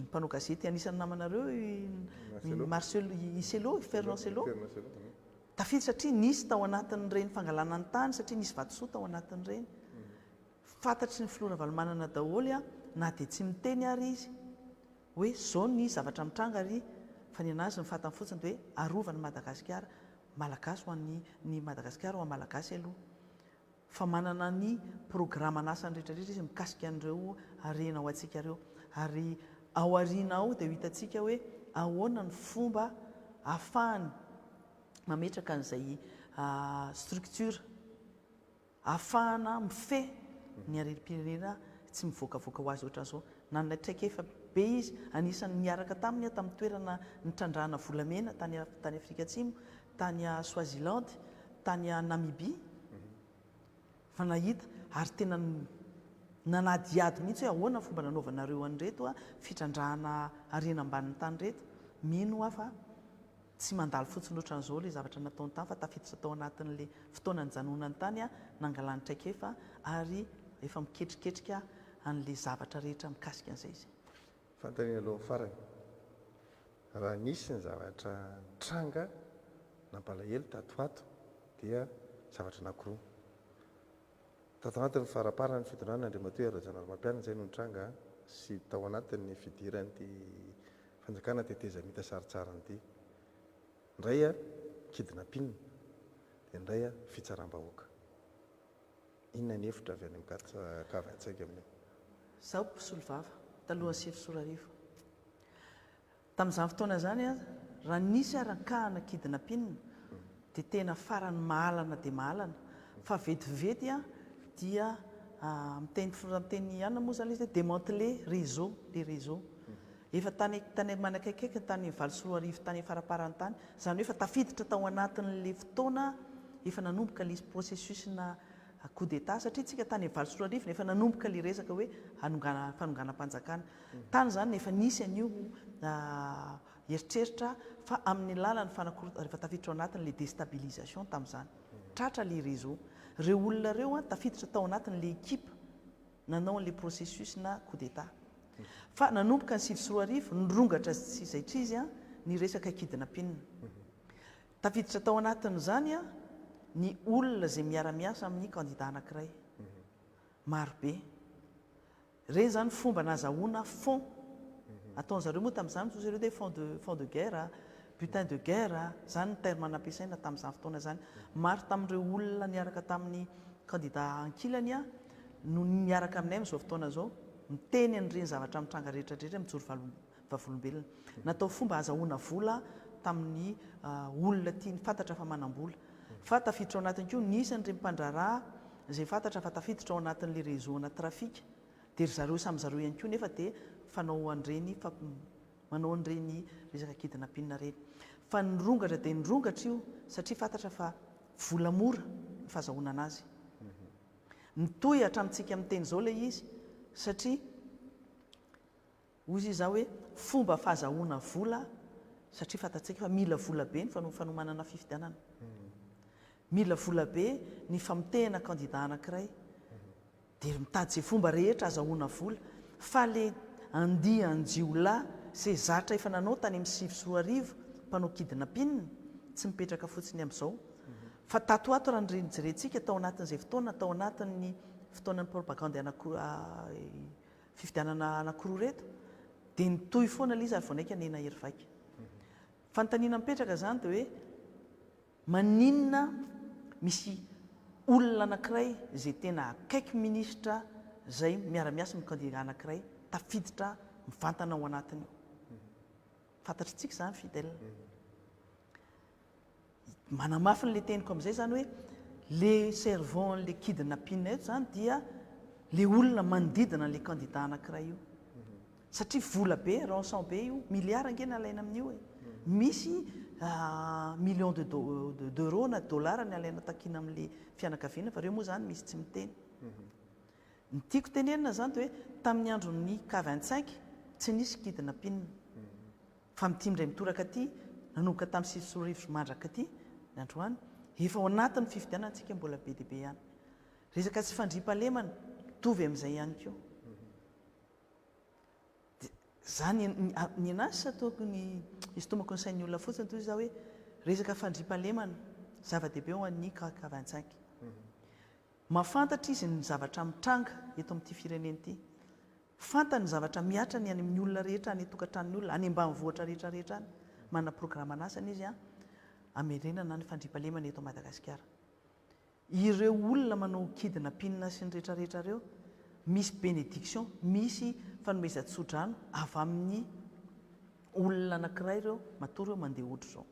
mpanao gazety anisan'ny namanareo Marcel Iselo Fernand Iselo tafiditra satria nisy tao anatin'ireny fangalana ny tany satria nisy vatosoa tao anatin'ireny fantatry ny filora valomanana daholy a na dia tsy miteny ary izy hoe zao ny zavatra mitranga ary fa ny anazy ny fatany fotsiny dia hoe arovany Madagasikara malagasy ho an'ny Madagasikara ho an'ny malagasy aloha fa manana ny programme anasany rehetrarehetra izy mikasika an'ireo arena ho antsika reo ary ao ariana ao dia ho hitantsika hoe ahoana ny fomba ahafahany mametraka an'izay structure ahafahana mifeh ny arem-pirenena tsy mivoakavoaka ho azy ohatran'izao nanana traikefa be izy anisan'ny niaraka tamin'ny toerana nitrandrahana volamena tany Afrika Atsimo tany Swaziland tany Namibia fa nahita ary tena nanadiady mihitsy hoe ahoana fomba nanaovanareo an'reto fitrandrahana arena ambanin'ny tany reto mino aho fa tsy mandalo fotsiny ohatran'izao le zavatra nataony tany fa tafiditra tao anatin'le fotoana ny janonany tany nangalany traikefa ary efa miketriketrika an'le zavatra rehetra mikasika an'izay izy fantany aloha farany raha nisy ny zavatra tranga nampalahelo tatoato dia zavatra anankiroa tato anatin'ny faraparany fitondranana Andriamatoa Rajanaro Mampianina izay no nitranga sy tao anatin'ny fidiran'ity fanjakana tetezamita saritsara n'ity indray kidnapping dia indray fitsaram-bahoaka inona ny hevitra avy any amin'ny kavy-antsaika amin'io zaho mpisolo vava talohan'ny sivy sorarivo tamin'izany fotoana zany raha nisy arakahana kidnapping dia tena farany mahalana dia mahalana fa vetivety dia miteny anona moa zany izy démanteler réseau les réseaux efa tany manakaikaiky tany Valosoroarivo tany faraparany tany zany hoe efa tafiditra tao anatin'le fotoana efa nanomboka le processus na coup d'état satria tsika tany Valosoroarivo efa nanomboka le resaka hoe fanonganam-panjakana tany zany efa nisy an'io eritreritra fa amin'ny lalany fanakorota rehefa tafiditra ao anatin'le déstabilisation tamin'izany tratra le réseau reo olona reo tafiditra tao anatin'le équipe nanao an'le processus na coup d'état fa nanomboka ny sivy sy roa arivo nirongatra sy zaitrizy ny resaka kidnapping tafiditra tao anatin'izany ny olona zay miara-miasa amin'ny candidat anankiray marobe reny zany fomba nazahoana fond ataon'zareo moa tamin'izany zareo dia fond de guerre butin de guerre zany ny terme nampiasaina tamin'izany fotoana zany maro tamin'ireo olona niaraka tamin'ny candidat ankilany no niaraka aminay amin'izao fotoana zao miteny an'ireny zavatra mitranga rehetrarehetra mijoro vavolombelona natao fomba azahoana vola tamin'ny olona tiany fantatra fa manam-bola fa tafiditra ao anatiny koa nisy an'ireny mpandraraha izay fantatra fa tafiditra ao anatin'le réseau na trafika dia zareo samy zareo ihany koa nefa dia fanao an'ireny manao an'ireny resaka kidina pinina reny. Fa nirongatra dia nirongatra io satria fantatra fa vola mora ny fahazahoana anazy. Nitohy hatramintsika amin'ny teny izao ilay izy satria ozy izao hoe fomba fahazahoana vola satria fantatsika fa mila vola be ny fanomanana fifidianana. Mila vola be ny famitehana kandida anankiray dia mitady izay fomba rehetra azahoana vola fa le andia anjiolahy izay zatra efa nanao tany amin'ny 2024 mpanao kidina pinina tsy mipetraka fotsiny amin'izao fa tatoato raha nyjerentsika tao anatin'izay fotoana tao anatin'ny fotoanan'ny propagande fifidianana anankiroa reto dia nitohy foana ilay izy ary vonaika nena hery vaika. Fanontaniana mipetraka izany dia hoe maninona misy olona anankiray izay tena akaiky minisitra izay miara-miasa ny kandida anankiray tafiditra mivantana ao anatiny io. Fantatritsika izany fidèle. Manamafy n'ilay teniko amin'izay zany hoe le servant le kidina pinina eto zany dia le olona manodidina le kandida anankiray io. Satria vola be, rançon be io, milliard angena alaina amin'io e. Misy millions d'euros na dollara ny alaina takina amin'le fianakaviana fa ireo moa zany misy tsy miteny. Ny tiako tenenina zany dia hoe tamin'ny andron'ny K25 tsy nisy kidina pinina. Fa mity indray mitoraka aty nanomboka tamin'ny 2024 mandraka aty ny androany efa ao anatin'ny fifidianana antsika mbola be dia be ihany. Resaka tsy fandriam-pahalemana mitovy amin'izay ihany koa. Zany ny anazy sa tokony hisintomako ny sain'ny olona fotsiny toy izao hoe resaka fandriam-pahalemana zava-dehibe ho an'ny K25. Mahafantatra izy ny zavatra mitranga eto amin'ity firenena ity. Fantany ny zavatra miatra ny any amin'ny olona rehetra, any tokantranony olona, any ambanivohitra rehetrarehetra any. Manana programanasany izy hamerenana ny fandriam-pahalemana eto Madagasikara. Ireo olona manao kidina pinina sy ny rehetrarehetra ireo misy bénédiction, misy fanomezan-tsodrano avy amin'ny olona anankiray ireo matory eo mandeha hoditra izao.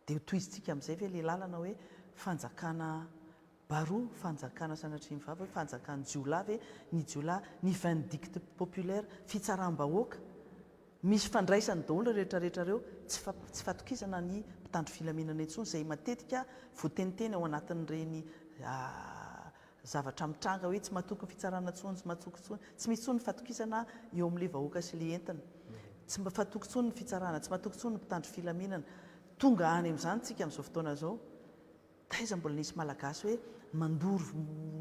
Dia tohizintsika amin'izay ve ilay lalana hoe fanjakana baroa, fanjakana sanatria mivava, fanjakana jiolahy ve ny jiolahy, ny vindicte populaire, fitsaram-bahoaka. Misy fandraisany daholo rehetrarehetra ireo tsy fatokizana ny mpitandro filaminana intsony izay matetika voateniteny ao anatin'ireny zavatra mitranga hoe tsy mahatoky ny fitsarana intsony, tsy mahatoky intsony, tsy misy intsony ny fatokizana eo amin'ilay vahoaka sy ilay entana. Tsy mahatoky intsony ny fitsarana, tsy mahatoky intsony ny mpitandro filaminana. Tonga any amin'izany tsika amin'izao fotoana izao. Taiza mbola nisy malagasy hoe mandoro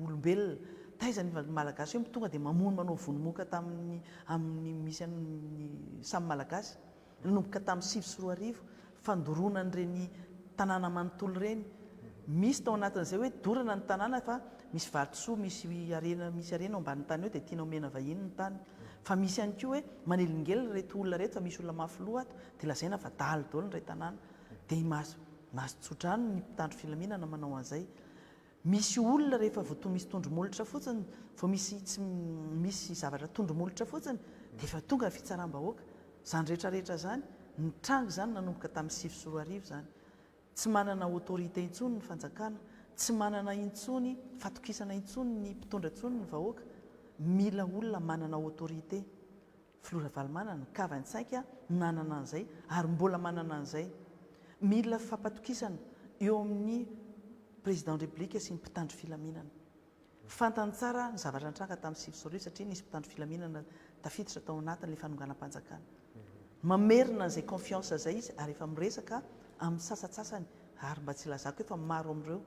olombelona, taiza ny malagasy hoe tonga dia mamono manao vonomoka amin'ny misy amin'ny samy malagasy. Nanomboka tamin'ny 2024 fandoroana an'ireny tanàna manontolo ireny. Misy tao anatin'izay hoe dorana ny tanàna fa misy vatosoa, misy arena ao ambanin'ny tany eo dia tiana omena vahiny ny tany. Fa misy ihany koa hoe manelingelina reto olona reto fa misy olona mafy loha ato dia lazaina fa dahalo daholo ny tanàna. Dia mahazo tsodrano ny mpitandro filaminana manao an'izay. Misy olona rehefa voatoa misy tondromolotra fotsiny, vao misy zavatra tondromolotra fotsiny dia efa tonga ny fitsaram-bahoaka. Zany rehetrarehetra zany nitranga zany nanomboka tamin'ny 2024 zany. Tsy manana autorité intsony ny fanjakana, tsy manana intsony fatokisana intsony ny mpitondra intsony ny vahoaka. Mila olona manana autorité. Filora Valomanana, K25 nanana an'izay ary mbola manana an'izay. Mila fampatokisana eo amin'ny président de république sy ny mpitandro filaminana. Fantany tsara ny zavatra nitranga tamin'ny 2024 satria nisy mpitandro filaminana tafiditra tao anatin'ilay fanonganam-panjakana. Mamerina an'izay confiance izay izy ary efa miresaka amin'ny sasatsasany ary mba tsy lazako efa maro amin'ireo.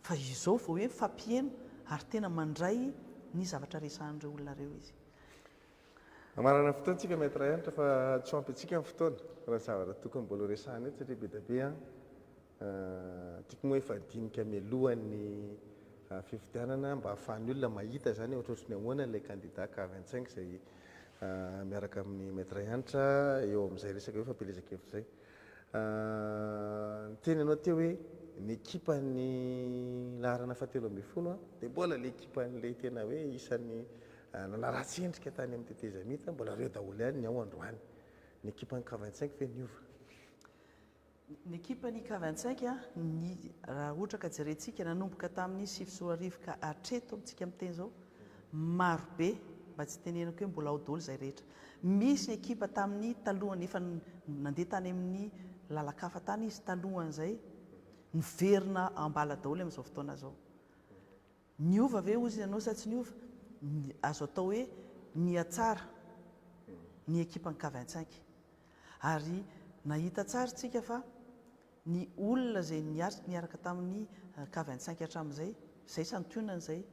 Fa izao vao hoe fampieno ary tena mandray ny zavatra resahan'ireo olona ireo izy. Amarana fotoana tsika maître Yanitra fa tsy ampy antsika amin'ny fotoana raha zavatra tokony mbola resahana eto satria be dia be tiako moa efa dinika mialohan'ny fifidianana mba hahafahan'ny olona mahita zany ohatrohatry ny ahoana ilay candidat K25 izay miaraka amin'ny maître Yanitra eo amin'izay resaka hoe fampelezan-kevitra izay. Teny ianao teo hoe ny ekipan'ny laharana fahatelo ambin'ny folo dia mbola ilay ekipan'ilay tena hoe isan'ny nanaratsy endrika tany amin'ny teteza mita mbola reo daholo ihany ny ao androany. Ny ekipan'ny K25 ve niova? Ny ekipan'ny K25 raha ohatra ka jerentsika nanomboka tamin'ny 2024 ka hatreto amintsika amin'ny teny izao marobe mba tsy tenenako hoe mbola ao daholo izay rehetra. Misy ny ekipa tamin'ny talohany efa nandeha tany amin'ny lalakafa tany izy talohan'izay niverina ambala daholo amin'izao fotoana zao. Niova ve ozy ianao sa tsy niova? Azo atao hoe niatsara ny ekipa ny K25 ary nahita tsara tsika fa ny olona izay niaraka tamin'ny K25 hatramin'izay izay santionana izay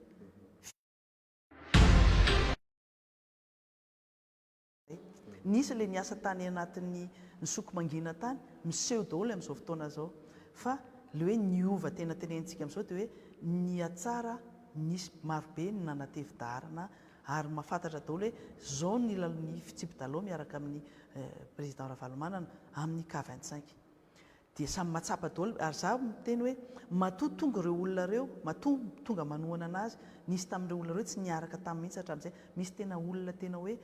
nisy le niasa tany anatin'ny nisoko mangina tany miseho daholo amin'izao fotoana zao fa le hoe niova tena tenentsika amin'izao dia hoe niatsara nisy marobe ny nanatevi-darana ary mahafantatra daholo hoe zao ny fitsipy-dalao miaraka amin'ny président Ravalomanana amin'ny K25 dia samy matsapa daholo ary za miteny hoe matoa tonga ireo olona ireo matoa tonga manohana anazy nisy tamin'ireo olona ireo tsy niaraka tamin'ny mihitsy hatramin'izay misy tena olona tena hoe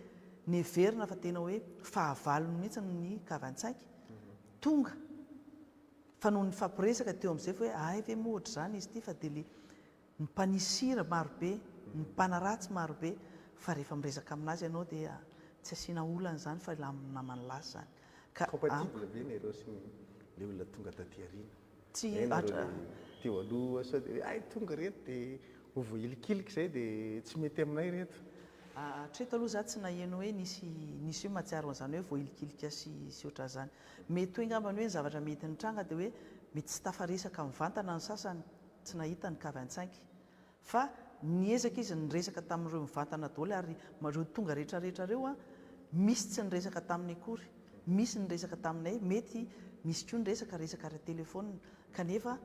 neverina fa tena hoe fahavalony mihitsy ny K25 tonga fa noho ny fampiresaka teo amin'izay fa hoe ay ve mohatra zany izy ity fa dia le ny mpanisira marobe ny mpanaratsy marobe fa rehefa miresaka aminazy ianao dia tsy asiana olana zany fa namany lasy zany compatible be nareo sy le olona tonga taty-ariana tsy teo aloha sao dia ay tonga reto dia ho voilikiliky izay dia tsy mety aminay reto. Hatreto aloha za tsy naheno hoe nisy hoe matsiaro an'izany hoe voilikilika sy ohatran'izany. Mety hoe ngambany hoe ny zavatra mety nitranga dia hoe mety tsy tafaresaka mivantana ny sasany tsy nahita ny K25 fa niezaka izy niresaka tamin'ireo mivantana daholo ary ireo tonga rehetrarehetra ireo misy tsy niresaka tamin'ny akory, misy niresaka taminay, mety misy koa niresaka telefônina kanefa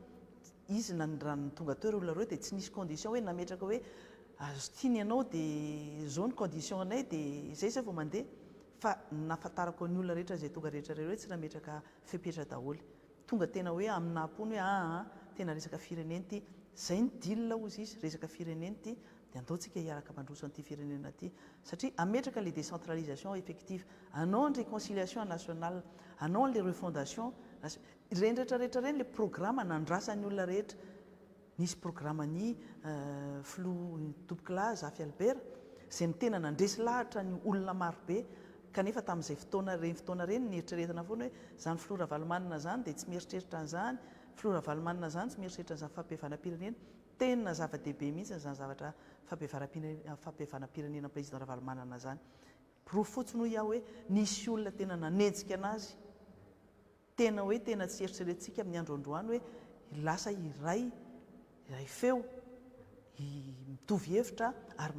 izy raha ny tonga teo ireo olona ireo dia tsy nisy condition hoe nametraka hoe azo tiany ianao dia zao ny condition anay dia izay vao mandeha fa nafantarako ny olona rehetra izay tonga rehetra hoe tsy nametraka fepetra daholo tonga tena hoe amin'nampony hoe tena resaka firenena ity izay ny deal ozy izy resaka firenena ity dia andaontsika hiaraka mandroso an'ity firenena ity satria ametraka le décentralisation effective anao ny réconciliation nationale anao le refondation reny rehetrarehetra reny le programme nandrasan'ny olona rehetra nisy programme ny Tobokla Zafy Albert izay ny tena nandresy lahatra ny olona marobe kanefa tamin'izay fotoana reny nieritreretina foana hoe zany Flora Valomanana zany dia tsy mieritreritra an'izany Flora Valomanana zany tsy mieritreritra an'izany fampihavana-pirenena tena zava-dehibe mihitsy zany zavatra fampihavana-pirenena président Ravalomanana zany profo fotsiny ho iaho hoe nisy olona tena nanenjika anazy tena hoe tena tsy eritreretintsika amin'ny andro androany hoe lasa iray feo mitovy hevitra ary